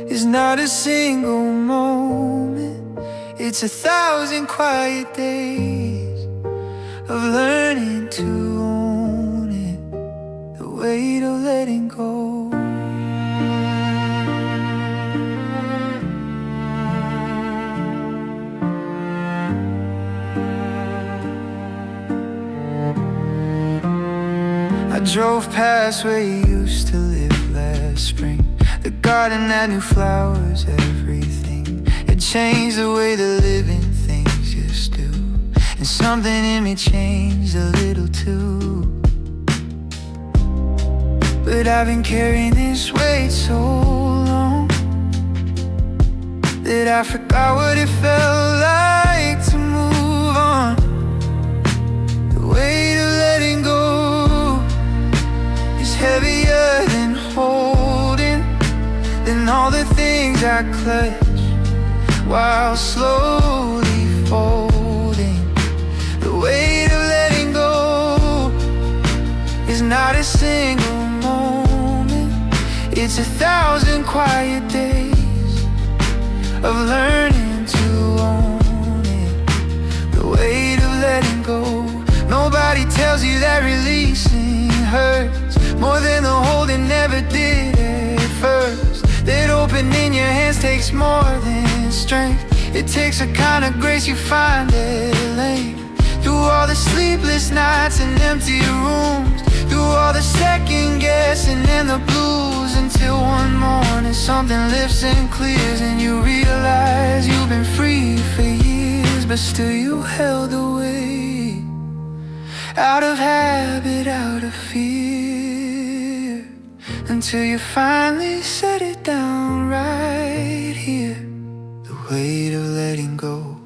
is not a single moment, it's 1,000 quiet days of learning to own it. The weight of letting go. I drove past where you used to live last spring, the garden that knew flowers, everything. It changed the way the living things used to, and something in me changed a little too. But I've been carrying this weight so long that I forgot what it felt like to move on. The weight of letting go is heavier than holding, than all the things I clutch while slowly folding. The weight of letting go is not a single moment, it's 1,000 quiet days of learning to own it. The weight of letting go. Nobody tells you that releasing hurts more than the holding never did at first. That opening your hands takes more than strength, it takes a kind of grace you find at length. Through all the sleepless nights and empty rooms, through all the second guessing and the blues, until one morning something lifts and clears and you realize you've been free for years, but still you held away out of habit, out of fear, until you finally set it down right here. The weight of letting go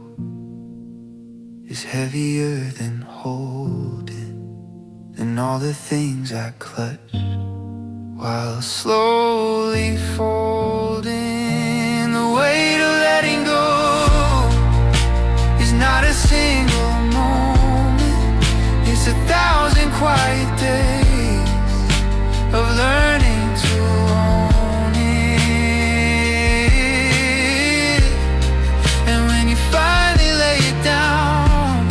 is heavier than holding, than all the things I clutch while slowly folding. The weight of letting go is not a single moment, it's 1,000 quiet days of learning to own it. And when you finally lay it down,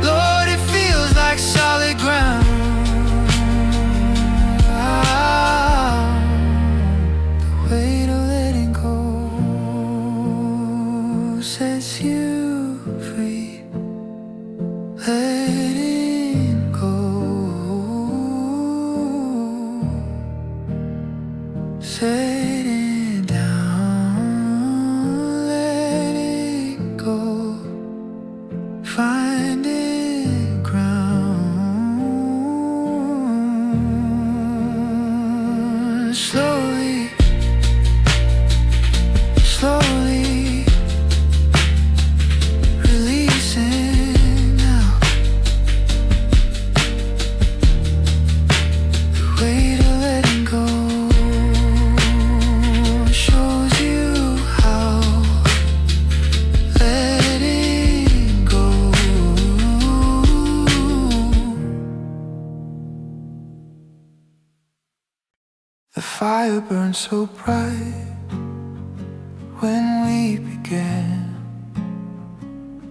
Lord, it feels like solid ground. The weight of letting go sets you free. Letting go. fire burned so bright when we began.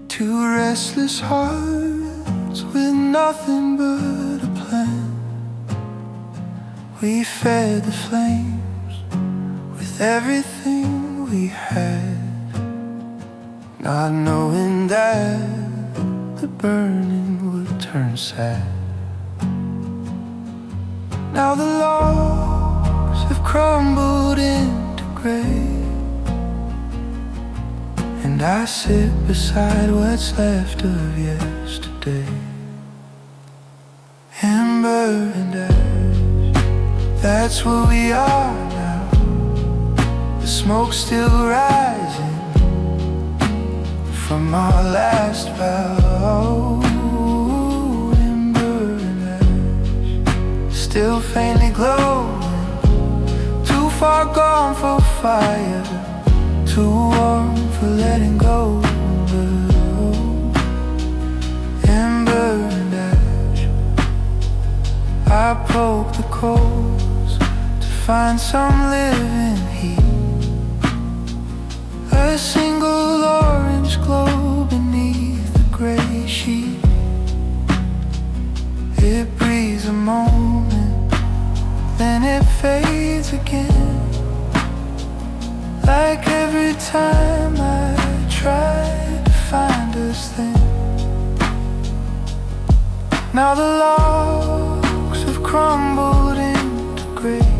Two restless hearts with nothing but a plan. We fed the flames with everything we had, not knowing that the burning would turn sad. Now the logs have crumbled into gray, and I sit beside what's left of yesterday. Ember and ash, that's what we are now. The smoke's still rising from our last vow. Ember and ash, still faintly glowing, too far gone for fire, too warm for letting go. Ember and ash, I poke the coals to find some living heat. A single orange glow beneath the gray sheet. It breathes a moment, then it fades again. Like every time I try to find us then. Now the logs have crumbled into grey,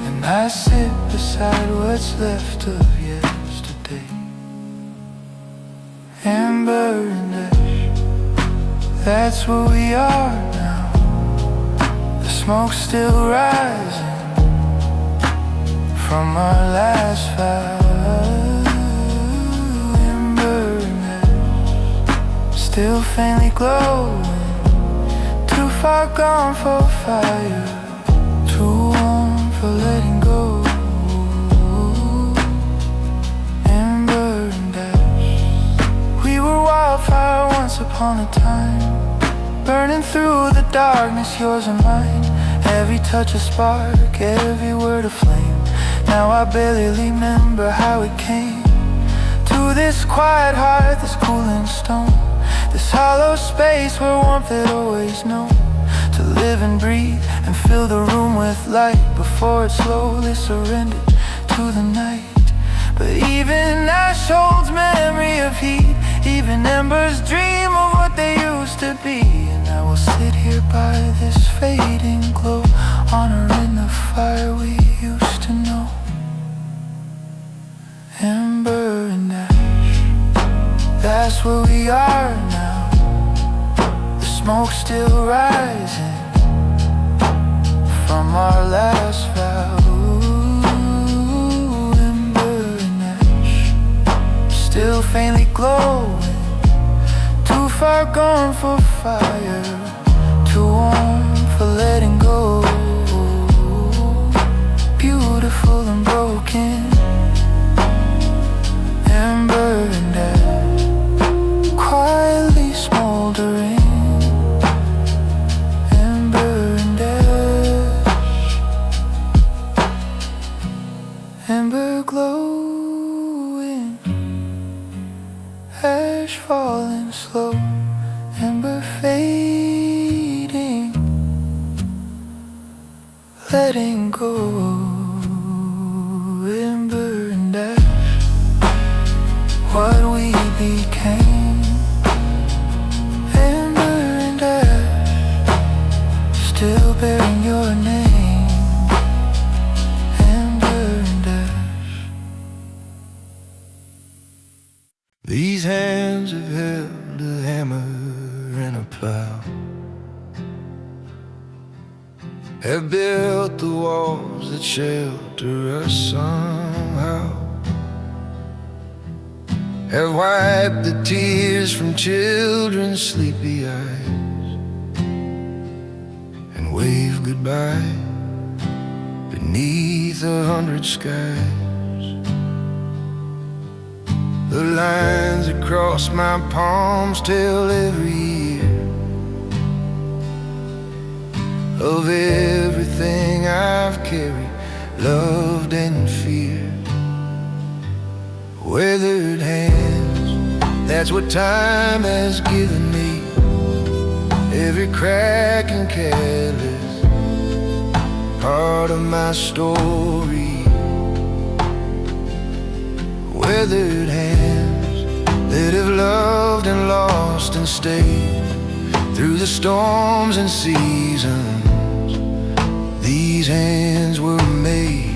and I sit beside what's left of yesterday. Ember and ash, that's what we are now. The smoke's still rising from our last vow. Ember and ash, still faintly glowing, too far gone for fire, too warm for letting go. Ember and ash, we were wildfire once upon a time, burning through the darkness, yours and mine. Every touch a spark, every word a flame. Now I barely remember how it came to this quiet heart, this cooling stone, this hollow space where warmth had always known to live and breathe and fill the room with light before it slowly surrendered to the night. But even ash holds memory of heat, even embers dream of what they used to be. And I will sit here by this fading glow, honoring the fire we used to know. Ember and ash, that's what we are now. The smoke's still rising from our last vow. Ember and ash, still faintly glowing, too far gone for fire, too warm for letting go. Beautiful and broken. Ember and ash, quietly smoldering. Ember and ash, ember glowing, ash falling slow, ember fading, letting go. Ember and ash, what we became. Ember and ash, still bearing your name. Ember and ash. These hands have held a hammer and a plow, have built the walls that shelter us somehow, have wiped the tears from children's sleepy eyes, and waved goodbye beneath 100 skies. The lines across my palms tell every year of everything I've carried, loved and feared. Weathered hands, that's what time has given me. Every crack and careless part of my story. Weathered hands that have loved and lost and stayed through the storms and seasons. These hands were made.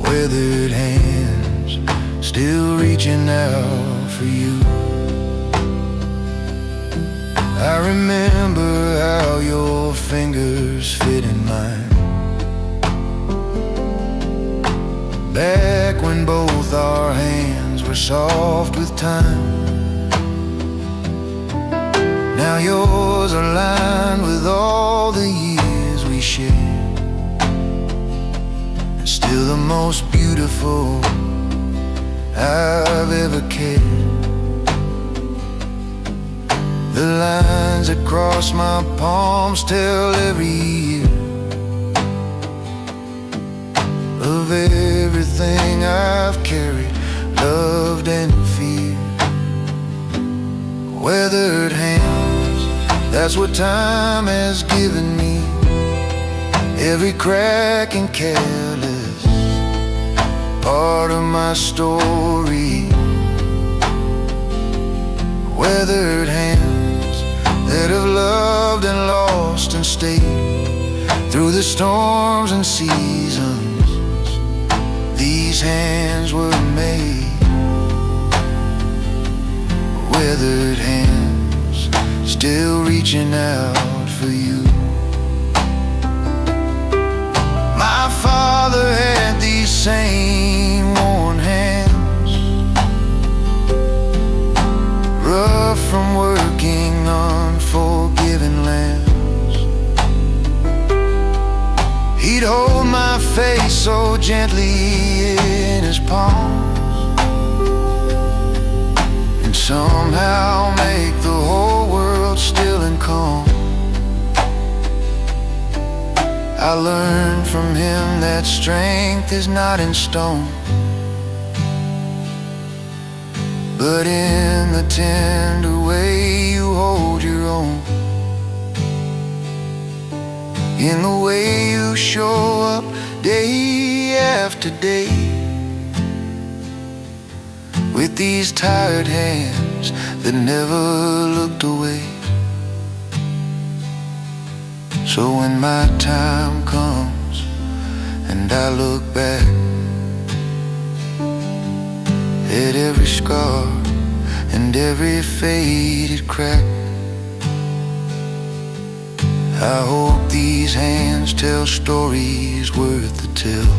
Weathered hands still reaching out for you. I remember how your fingers fit in mine, back when both our hands were soft with time. Now yours are lined with all the years we shared, and still the most beautiful I've ever cared. The lines across my palms tell every year of everything I've carried, loved and feared. Weathered hands, that's what time has given me. Every crack and careless part of my story. Weathered hands that have loved and lost and stayed through the storms and seasons. These hands were made. Weathered hands still reaching out for you. My father had these same worn hands, rough from working unforgiving lands. He'd hold my face so gently in his palms, and somehow make the whole world still and calm. I learned from him that strength is not in stone, but in the tender way you hold your own, in the way you show up day after day, with these tired hands that never looked away. So when my time comes and I look back at every scar and every faded crack, I hope these hands tell stories worth the tell,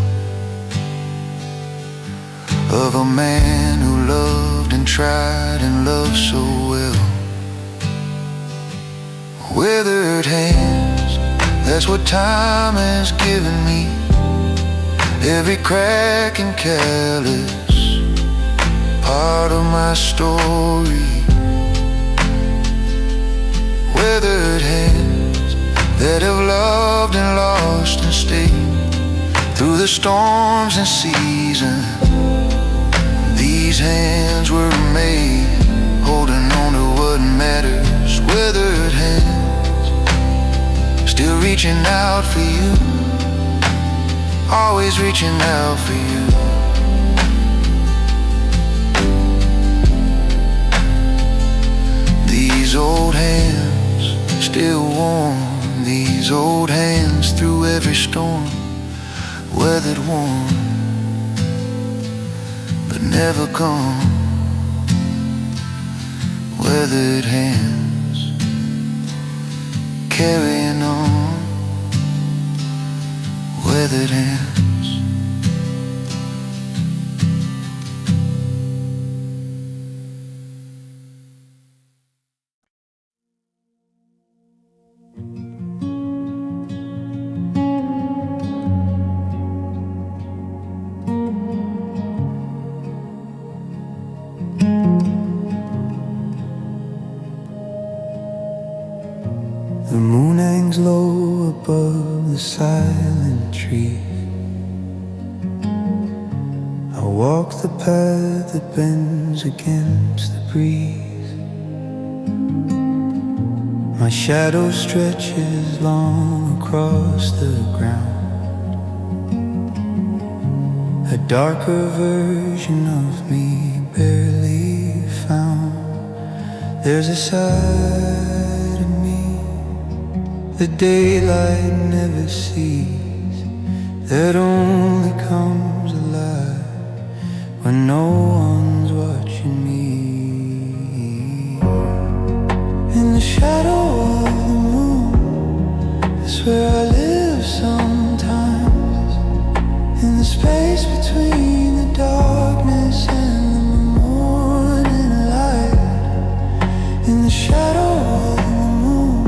of a man who loved and tried and loved so well. Withered hands, that's what time has given me. Every crack and careless part of my story. Withered hands that have loved and lost and stayed through the storms and seasons. These hands were made, holding on to what matters. Withered hands, still reaching out for you, always reaching out for you. These old hands, still warm. These old hands through every storm, weathered worn, but never gone. Weathered hands, carrying on. Weathered hands. The above the silent trees. I walk the path that bends against the breeze. My shadow stretches long across the ground. A darker version of me barely found. There's a side of me the daylight never sees, that only comes alive when no one's watching me. In the shadow of the moon, that's where I live sometimes. In the space between the darkness and the morning light. In the shadow of the moon,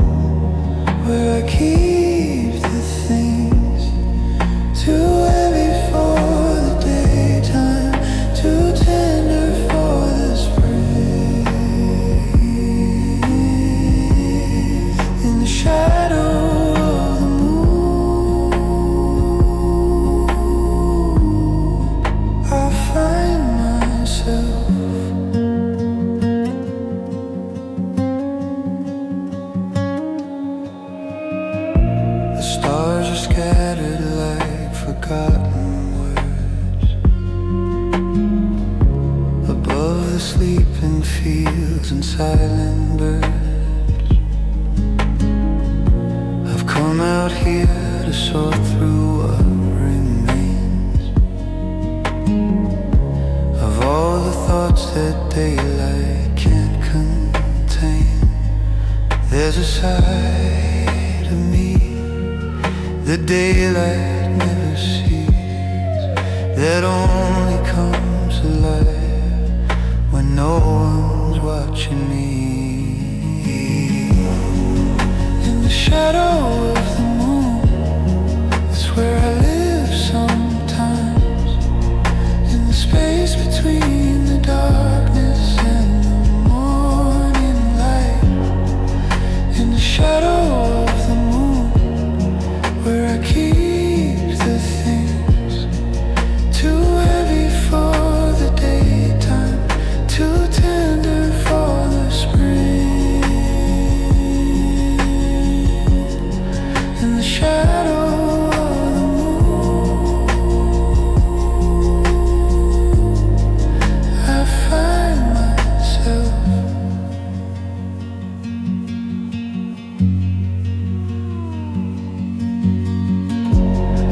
where I keep the things too heavy for the daytime, too tender for the spring. In the shadow of the moon, I find myself. The stars are scattered like forgotten words above the sleeping fields and silent birds. I've come out here to sort through what remains of all the thoughts that daylight can't contain. There's a side of me the daylight never sees, that only comes alive when no one's watching me. In the shadow of the moon, that's where I live sometimes. In the space between the darkness and the morning light. In the shadow of the moon, where I keep the things too heavy for the daytime, too tender for the spring. In the shadow of the moon, I find myself.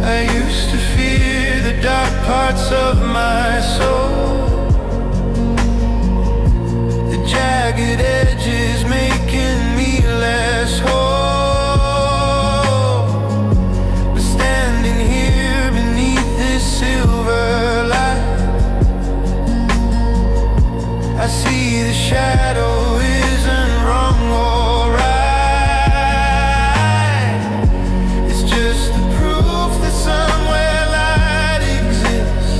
I used to fear the dark parts of my soul, the jagged edges making me less whole. But standing here beneath this silver light, I see the shadow isn't wrong or right. It's just the proof that somewhere light exists,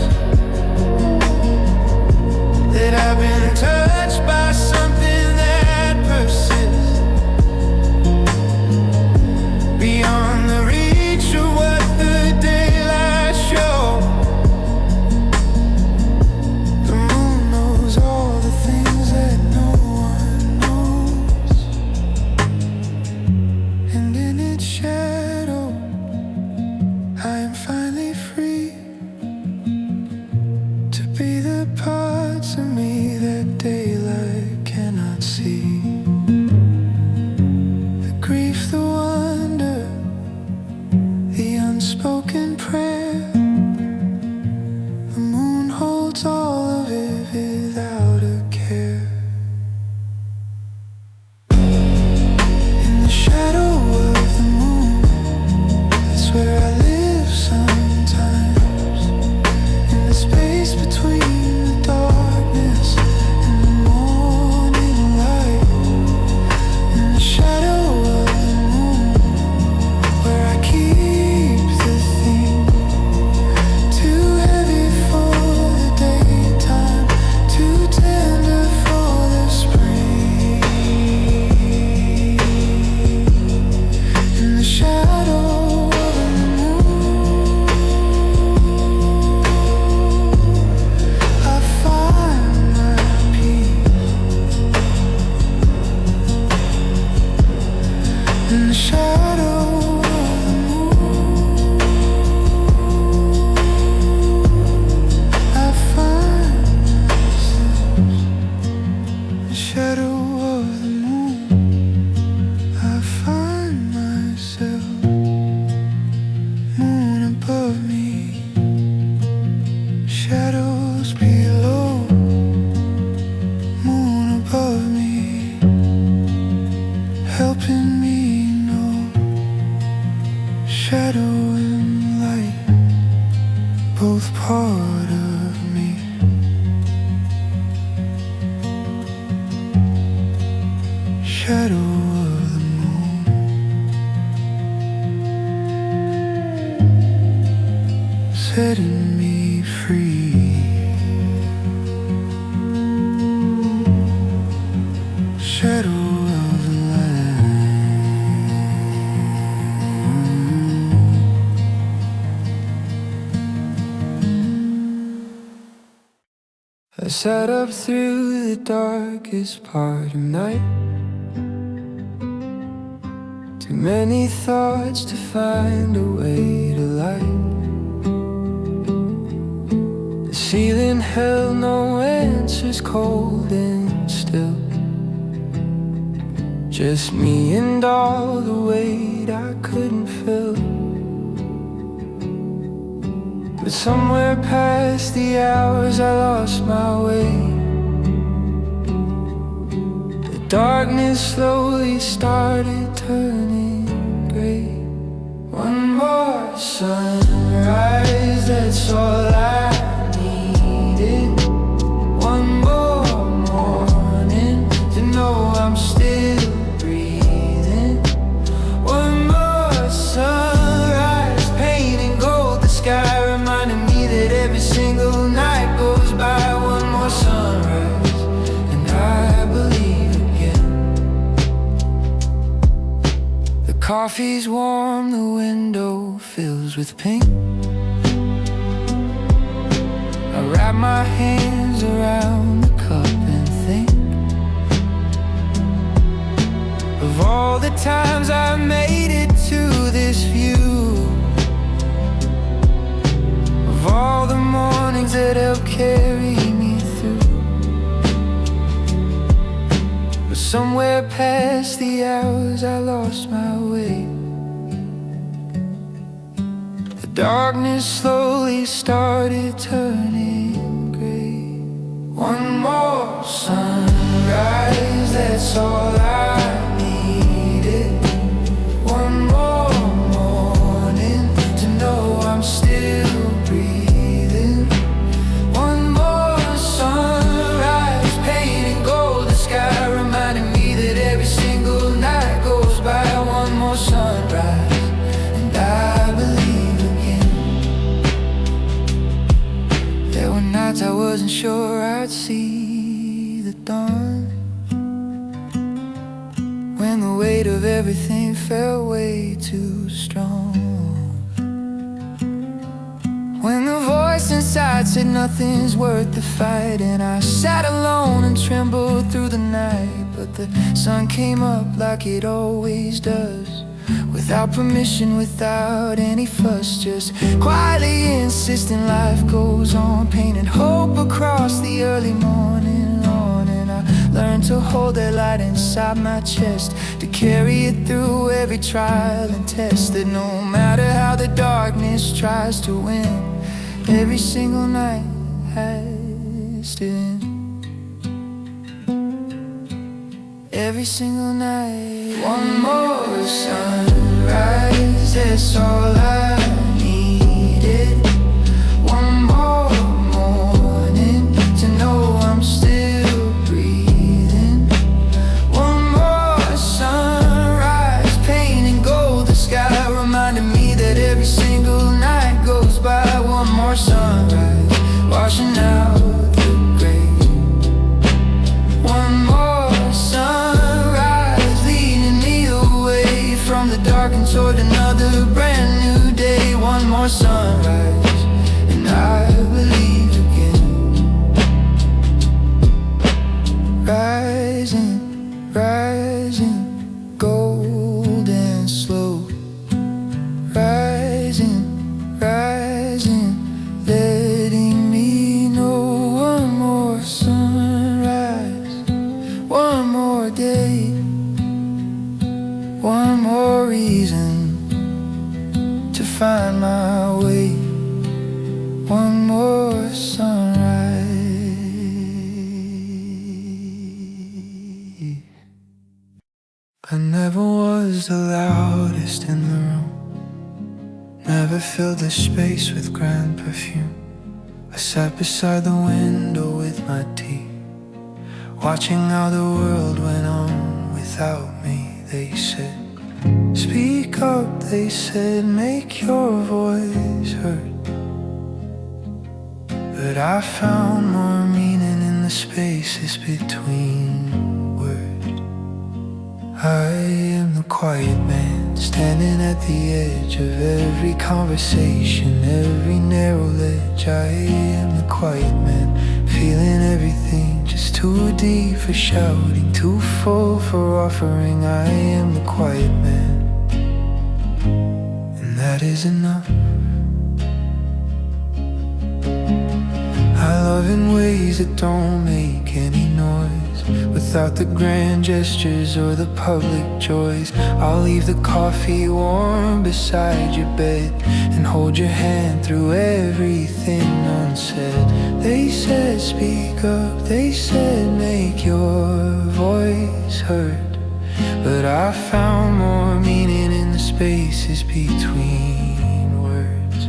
that I've been touched by something that persists beyond the reach of what the daylight shows. The moon knows all the things that no one knows, and in its shadow I am finally free to be the parts of me that daylight cannot see. The grief, the wonder, the unspoken prayer. The moon holds all of it without a care. In the shadow of the moon, that's where I live sometimes. In the space between the darkness part of me. Shadow of the moon, setting me free. Shadow of the light. I sat up through the darkest part of night. Too many thoughts to find a way to light. The ceiling held no answers, cold and still. Just me and all the weight I couldn't feel. But somewhere past the hours I lost my way. The darkness slowly started turning gray. One more sunrise, that's all I needed. One more morning to know I'm still breathing. One more sunrise, painting gold the sky, reminding me that every single night goes by. One more sunrise, and I believe again. The coffee's warm, the window fills with pink. I wrap my hands around the cup and think of all the times I made it to this view, of all the mornings that helped carry me through. But somewhere past the hours I lost my way. The darkness slowly started turning gray. One more sunrise, that's all I needed. One more morning to know I'm still breathing. One more sunrise, painting gold the sky, reminding me that every single night goes by. One more sunrise, and I believe again. There were nights I wasn't sure I'd see the dawn, when the weight of everything felt way too strong, when the voice inside said nothing's worth the fight, and I sat alone and trembled through the night. But the sun came up like it always does, without permission, without any fuss, just quietly insisting life goes on, painting hope across the early morning lawn. And I learned to hold that light inside my chest, to carry it through every trial and test, that no matter how the darkness tries to win, every single night has to end. Every single night. One more sunrise, that's all I needed. One more morning to know I'm still breathing. One more sunrise, painting gold the sky, reminding me that every single night goes by. One more sunrise, washing out the gray. One more sunrise, leading me away from the dark and toward another brand new day. One more sunrise, and I believe again. Rising, rising, gold and slow. Rising, rising, letting me know. One more sunrise, one more day, one more reason to find my way. One more sunrise. I never was the loudest in the room, never filled the space with grand perfume. I sat beside the window with my tea, watching how the world went on without me. They said, speak up, they said, make your voice heard. But I found more meaning in the spaces between words. I am the quiet man, standing at the edge of every conversation, every narrow ledge. I am the quiet man, feeling everything, just too deep for shouting, too full for offering. I am the quiet man, and that is enough. I love in ways that don't make any noise, without the grand gestures or the public joys. I'll leave the coffee warm beside your bed and hold your hand through everything unsaid. They said speak up, they said make your voice heard. But I found more meaning in the spaces between words.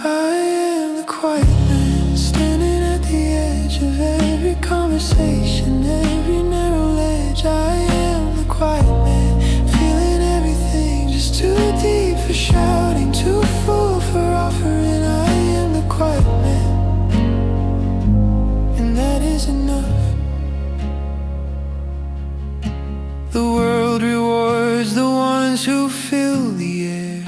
I am the quiet man, standing at the edge of every conversation, every narrow ledge. I am the quiet man, feeling everything, just too deep for shouting, too full for offering. I am the quiet man, and that is enough. The world rewards the ones who fill the air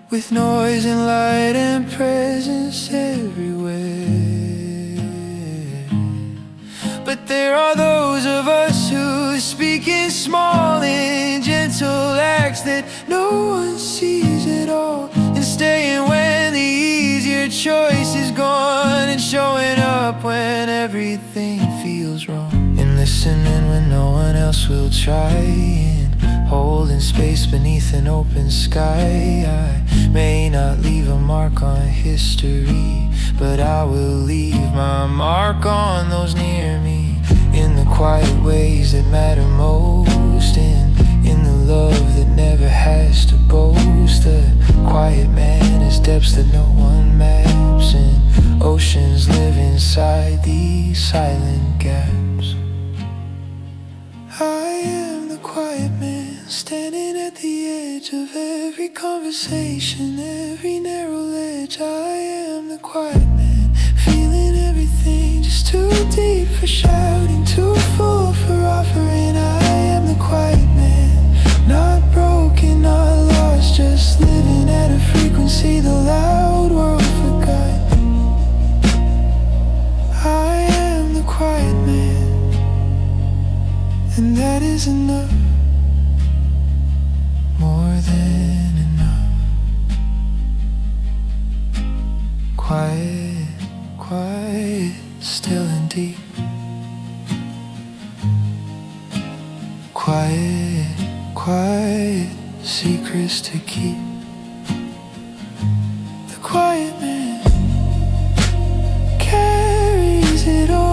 with noise and light and presence everywhere. But there are those of us who speak in small and gentle acts that no one sees at all, and staying when the easier choice is gone, and showing up when everything feels wrong, and listening when no one else will try, and holding space beneath an open sky. I may not leave a mark on history, but I will leave my mark on those near me, in the quiet ways that matter most, and in the love that never has to boast. The quiet man has depths that no one maps, and oceans live inside these silent gaps. I am the quiet man, standing at the edge of every conversation, every narrow ledge. I am the quiet man, feeling everything, just too deep for shouting, too full for offering. I am the quiet man, not broken, not lost, just living at a frequency the loud world forgot. I am the quiet man, and that is enough, more than enough. Quiet, quiet, still and deep. Quiet, quiet, secrets to keep. The quiet man carries it all.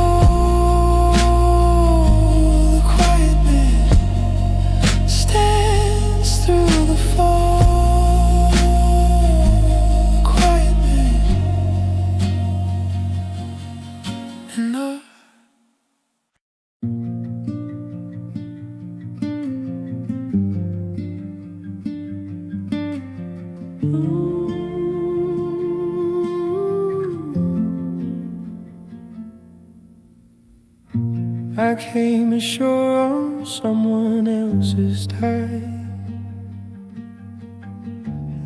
I came ashore on someone else's tide,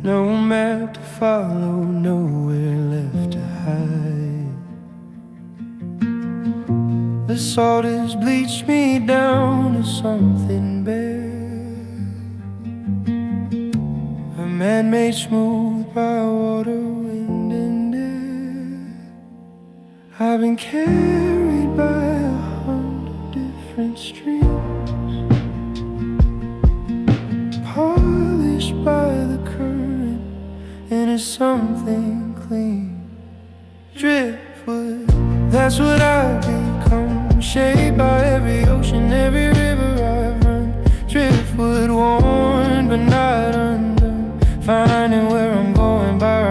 no map to follow, nowhere left to hide. The salt has bleached me down to something bare, a man made smooth by water, wind and air. I've been carried by 100 different streams, polished by the current into something clean. Driftwood, that's what I've become, shaped by every ocean, every river I've run. Driftwood, worn but not undone, finding where I'm going by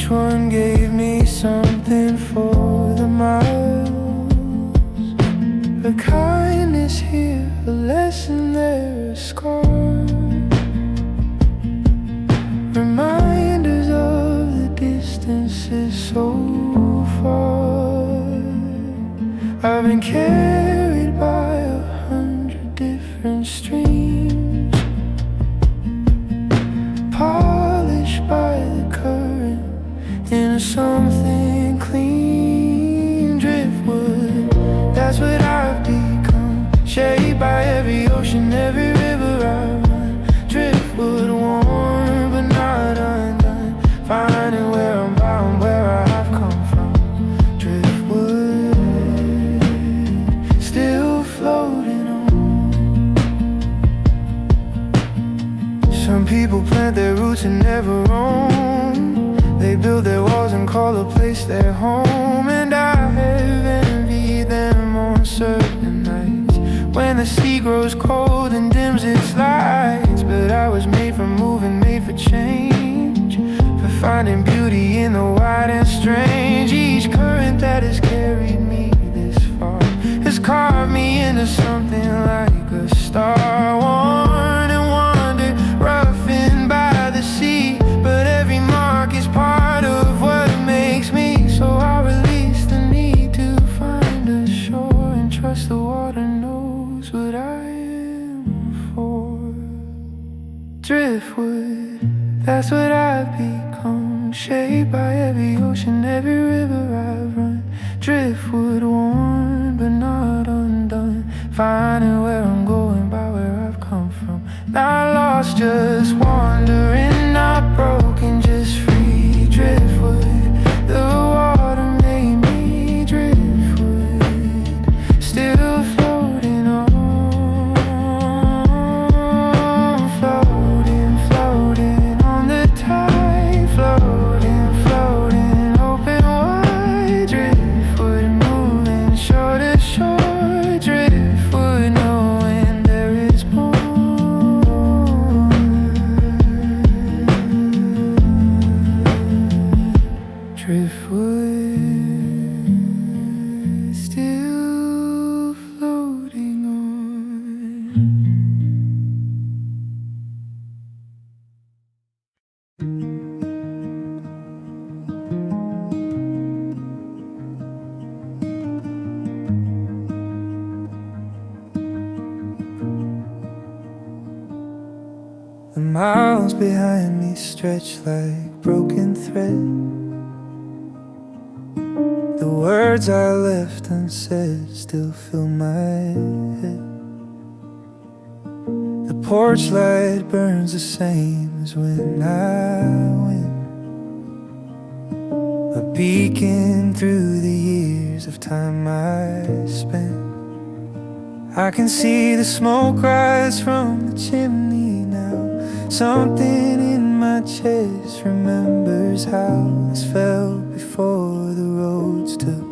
Each one gave me something for the miles. A kindness here, a lesson there, a scar. Reminders of the distances so far. I've been carried by 100 different streams, polished by the current into something clean. Driftwood, that's what I've become, shaped by every ocean, every river I run. Driftwood, warm but not undone, finding where I'm bound, where I've come from. Driftwood, still floating on. Some people plant their roots and never roam. They build their walls and call a place their home. And I have envied them on certain nights when the sea grows cold and dims its lights. But I was made for moving, made for change, for finding beauty in the wide and strange. Each current that has carried me this far has carved me into something like a star. Worn and wandered, roughened by the sea, but every mark is part of what makes me. So I release the need to find a shore and trust the water knows what I am for. Driftwood, that's what I've become, shaped by every ocean, every river I've run. Driftwood, worn but not undone, finding where I'm going by where I've come from. Not lost, just wandering, not broken, just free. Driftwood, the water made me driftwood, still floating on. Floating, floating on the tide, floating, floating, open wide. Driftwood, moving shore to shore. Driftwood, knowing there is more. Driftwood, still floating on. The miles behind me stretch like broken thread. The words I left unsaid still fill my head. The porch light burns the same as when I went, a beacon through the years of time I spent. I can see the smoke rise from the chimney now. Something in my chest remembers how this felt before the roads took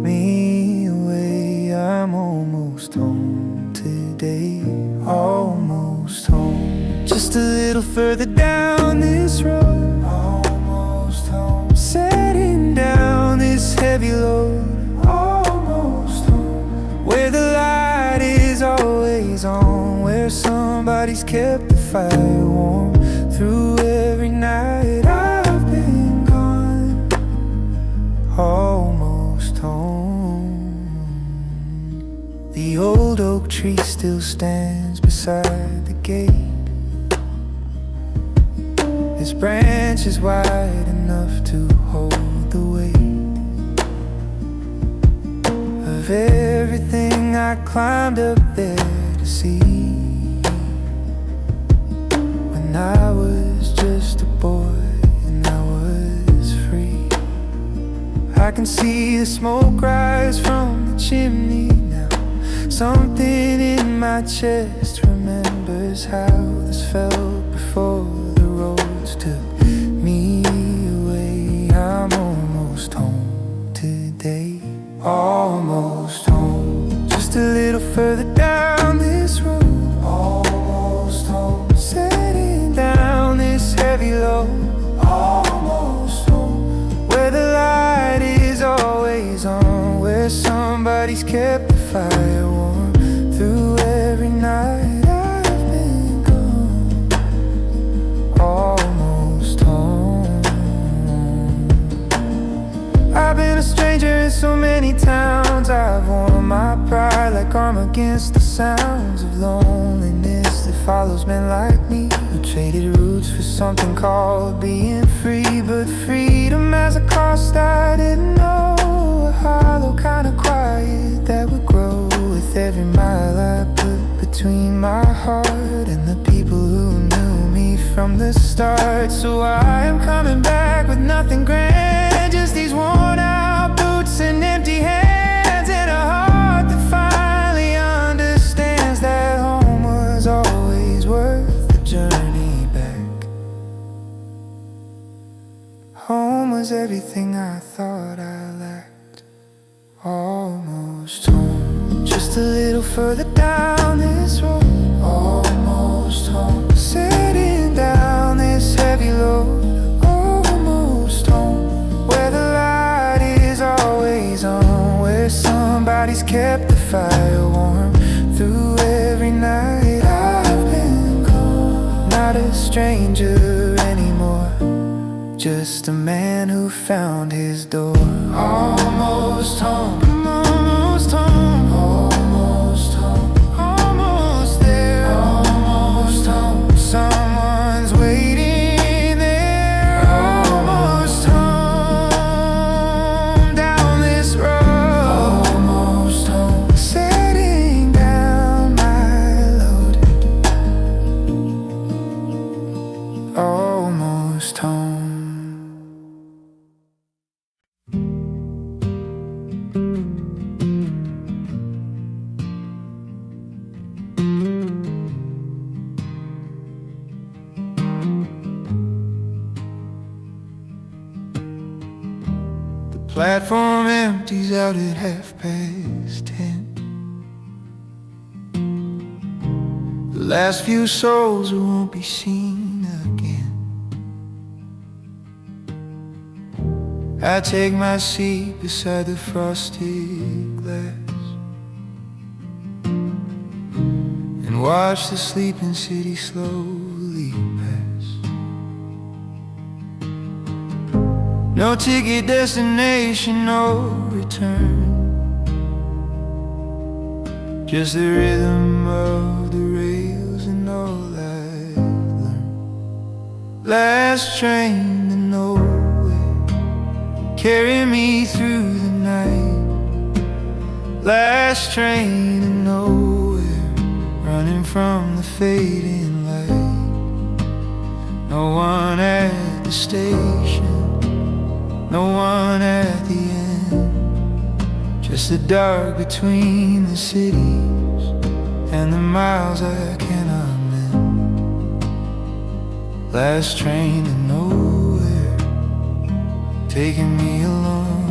me away. I'm almost home today, almost home. Just a little further down this road, almost home. Setting down this heavy load, almost home. Where the light is always on, where somebody's kept the fire warm through every night I've been gone. Almost home. The old oak tree still stands beside the gate. Its branch is wide enough to hold the weight of everything I climbed up there to see when I was just a boy and I was free. I can see the smoke rise from the chimney now. Something in my chest remembers how this felt before the roads took me away. I'm almost home today, almost home. Just a little further down this road, almost home. Setting down this heavy load, almost home. arm against the sounds of loneliness that follows men like me, who traded roots for something called being free. But freedom has a cost I didn't know, a hollow kind of quiet that would grow with every mile I put between my heart and the people who knew me from the start. So I am coming back with nothing grand, just these worn out boots and empty hands, and a heart that finally understands that home was always worth the journey back. Home was everything I thought I lacked. Almost home, just a little further down this road. Almost home, setting down this heavy load. Almost home, where the light is always on, where somebody's kept the fire warm through every night I've been gone. Not a stranger anymore, just a man who found his door. Almost home, almost home, almost home, almost there, almost home. Someone's waiting there, almost home, down this road. Almost home, setting down my load. Almost home. Platform empties out at 10:30. The last few souls who won't be seen again. I take my seat beside the frosted glass and watch the sleeping city slowly pass. No ticket, destination, no return, just the rhythm of the rails and all I've learned. Last train to nowhere, carry me through the night. Last train to nowhere, running from the fading light. No one at the station, no one at the end, just the dark between the cities and the miles I cannot mend. Last train to nowhere, taking me along.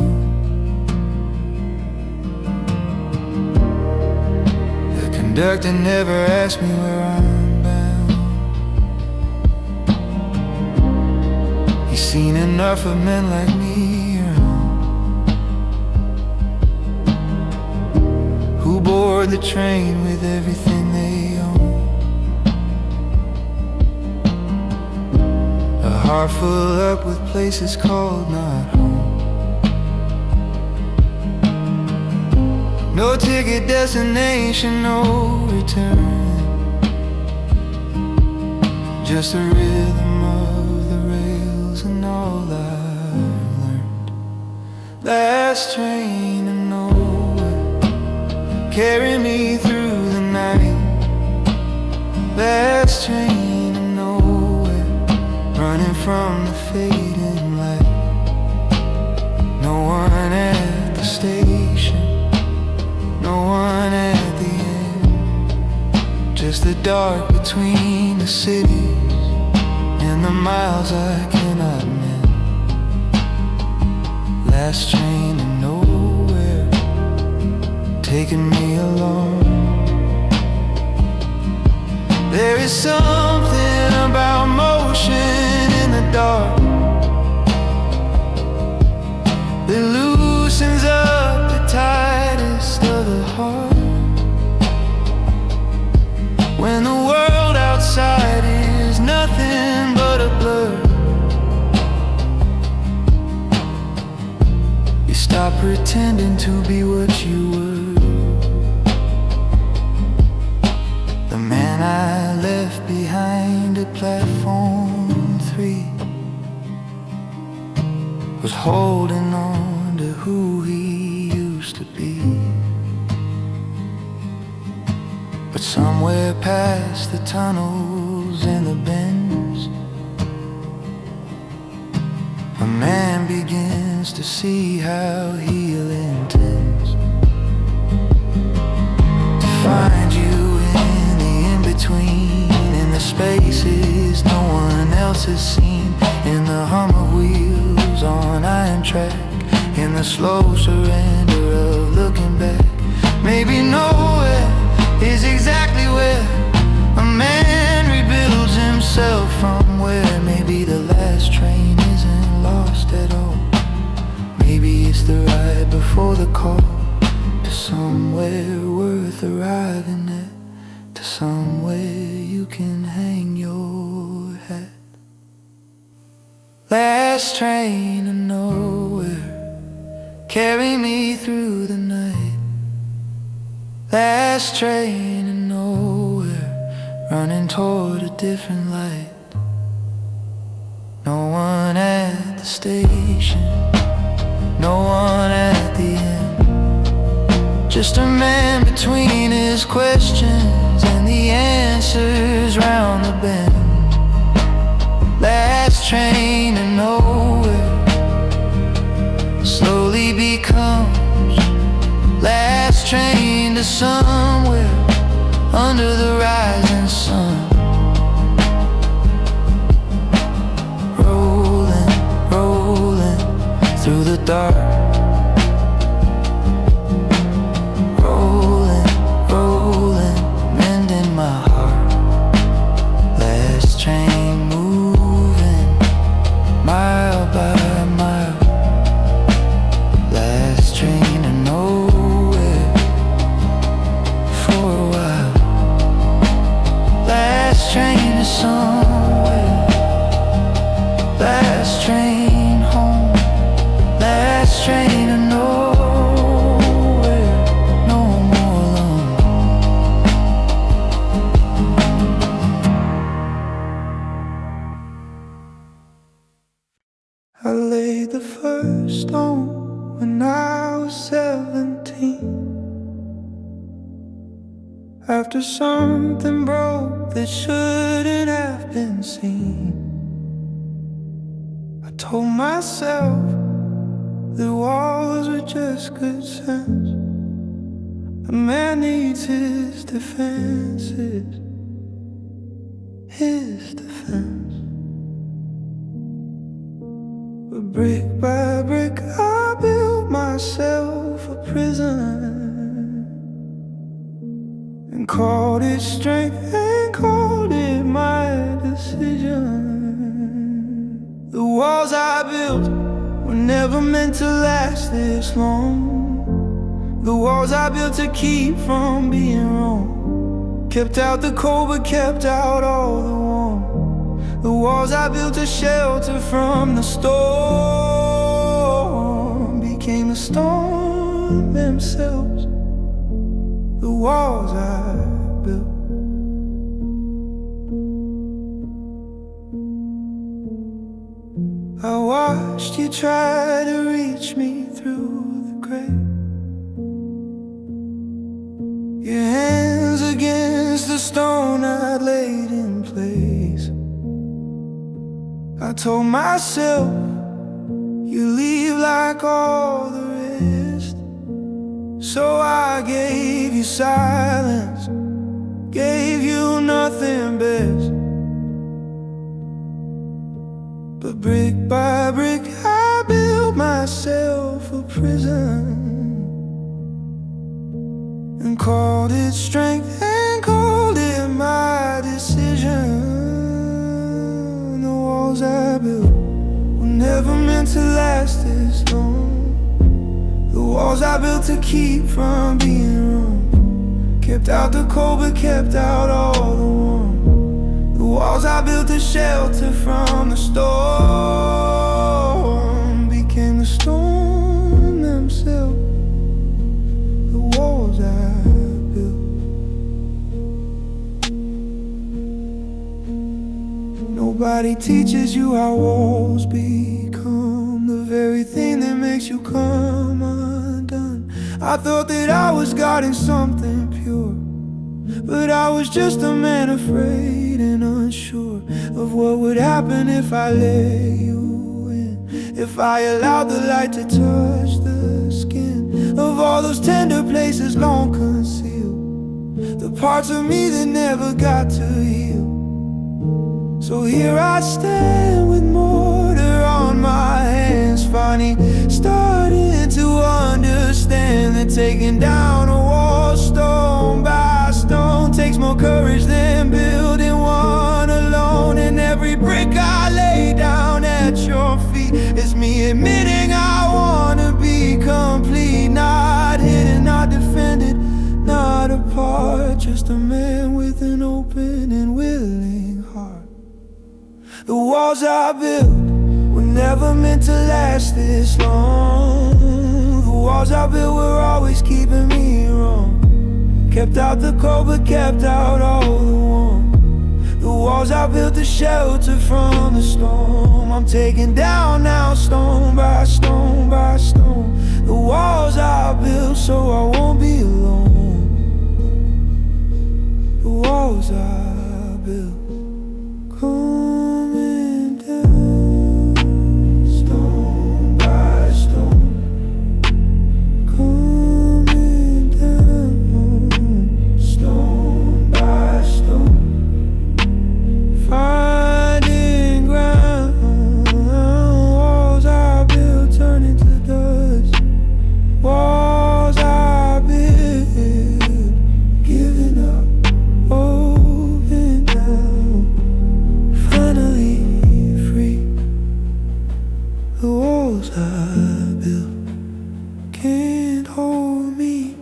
The conductor never asked me where I'm bound. He's seen enough of men like me who board the train with everything they own. A heart full up with places called not home. No ticket, destination, no return, just the rhythm of the rails and all I've learned. Last train to nowhere, carry me through the night. Last train to nowhere, running from the fading light. No one at the station, no one at the end, just the dark between the cities and the miles I cannot mend. Last train to nowhere, taking me along. There is something about motion in the dark that loosens up the tightest of the heart. When the world outside is nothing but a blur, you stop pretending to be what you were. was holding on to who he used to be. But somewhere past the tunnels and the bends, a man begins to see how he'll intends to find you in the in-between, in the spaces no one else has seen, in the hum of wheels on iron track, in the slow surrender of looking back. Maybe nowhere is exactly where a man rebuilds himself from, where maybe the last train isn't lost at all. Maybe it's the ride before the call to somewhere worth arriving at, to somewhere you can hang your hat. Last train to nowhere, carry me through the night. Last train to nowhere, running toward a different light. No one at the station, no one at the end, just a man between his questions and the answers round the bend. Last train to nowhere slowly becomes last train to somewhere under the rising sun. Rolling, rolling through the dark. Rolling, rolling, mending my heart. Last train moving, mile by mile. Last train to nowhere for a while. Last train to somewhere. Last train home. Last train to nowhere. No more alone. I laid the first stone when I was 17, after something broke that shouldn't have been seen. I told myself the walls were just good sense. A man needs his defenses, his defense. But brick by brick I built myself a prison, and called it strength and called it my decision. The walls I built were never meant to last this long. The walls I built to keep from being wrong, kept out the cold but kept out all the warm. The walls I built to shelter from the storm became the storm themselves. The walls I built. I watched you try to reach me through the grave, your hands against the stone I'd laid in place. I told myself you leave like all the rest, so I gave you silence, gave you nothing best. But brick by brick I built myself a prison, and called it strength and called it my decision. The walls I built were never meant to last this long. The walls I built to keep from being wrong, kept out the cold but kept out all the warm. The walls I built to shelter from the storm became the storm themselves. The walls I built. Nobody teaches you how walls become the very thing that makes you come undone. I thought that I was guarding something pure, but I was just a man afraid and unsure of what would happen if I let you in. If I allowed the light to touch the skin of all those tender places long concealed, the parts of me that never got to heal. So here I stand with mortar on my hands, finally starting to understand that taking down a wall stone by stone takes more courage than building one alone. And every brick I lay down at your feet is me admitting I wanna be complete, not hidden, not defended, not apart, just a man with an open and willing heart. The walls I built were never meant to last this long. The walls I built were always keeping me wrong. Kept out the cold but kept out all the warmth. The walls I built to shelter from the storm, I'm taking down now stone by stone by stone. The walls I built so I won't be alone. The walls I built coming down stone by stone, coming down stone by stone, finding ground. Walls I built turn into dust. Walls I built giving up, open down, finally free. The walls I built can't hold me.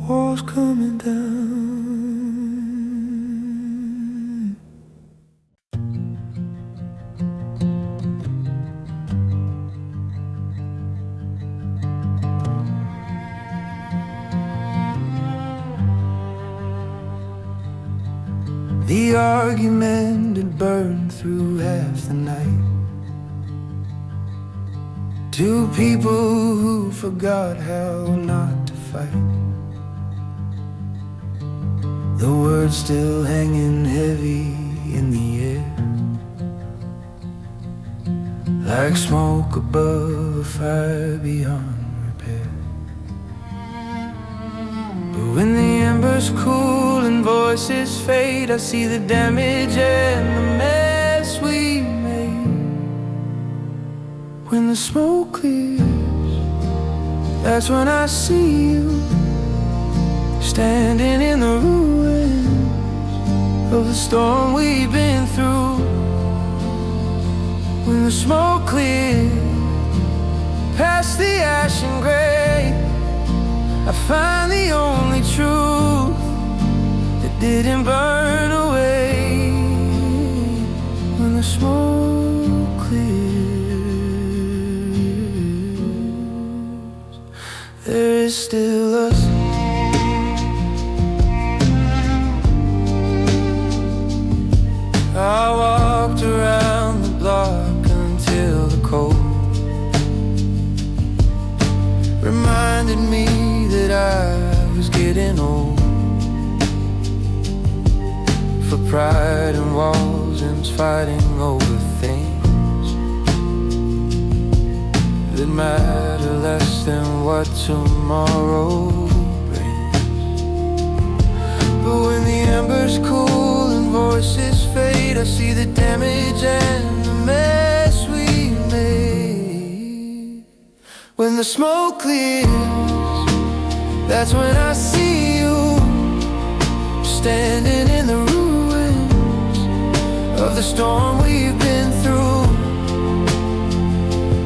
Walls coming down. The argument had burned through half the night. Two people who forgot how not to fight. The words still hanging heavy in the air, like smoke above a fire beyond repair. But when the embers cool and voices fade, I see the damage and the mess we made. When the smoke clears, that's when I see you, standing in the ruins of the storm we've been through. When the smoke clears, past the ash and gray, I find the only truth that didn't burn away. When the smoke clears, there is still us. I walked around the block until the cold reminded me that I was getting old. For pride and walls and fighting over things that matter less than what tomorrow brings. But when the embers cool and voices fade, I see the damage and the mess we made. When the smoke clears, that's when I see you, standing in the ruins of the storm we've been through.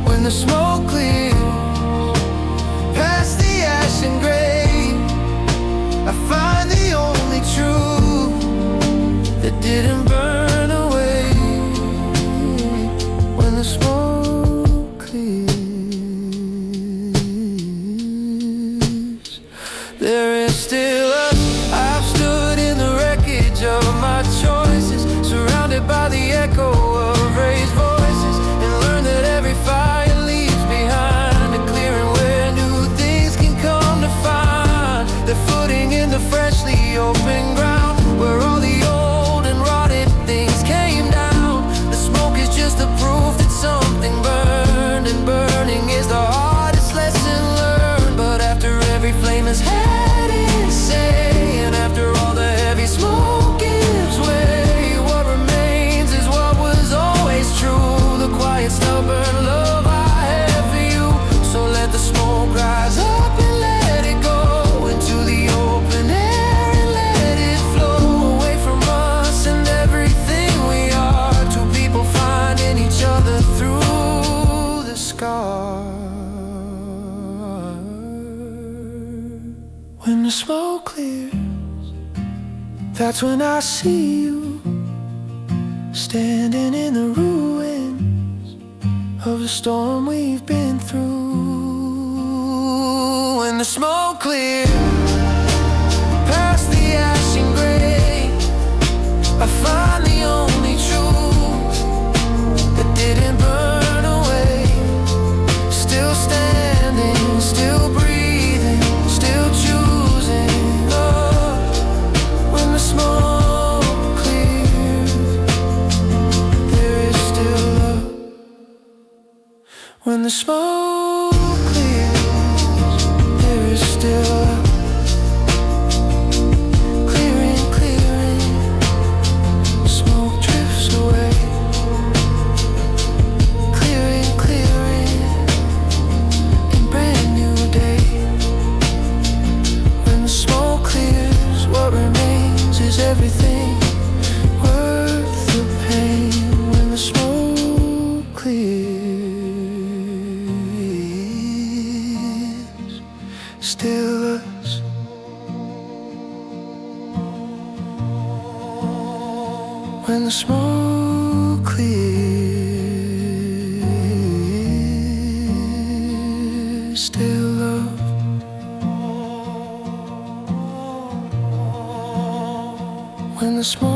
When the smoke clears, past the ash and gray, I find the only truth that didn't burn away. When the smoke clears, there is still us. I've stood in the wreckage of my choices, surrounded by the echo of raised voices, and learned that clears, that's when I see you standing in the ruins of the storm we've been through. When the smoke clears past the ash and gray, I find the only truth that didn't burn away. Still standing, still breathing, still choosing love. When the smoke clears, there is still love. When the smoke clears, there is still love. Everything worth the pain. When the smoke clears, still us. When the smoke clears, still love. When the smoke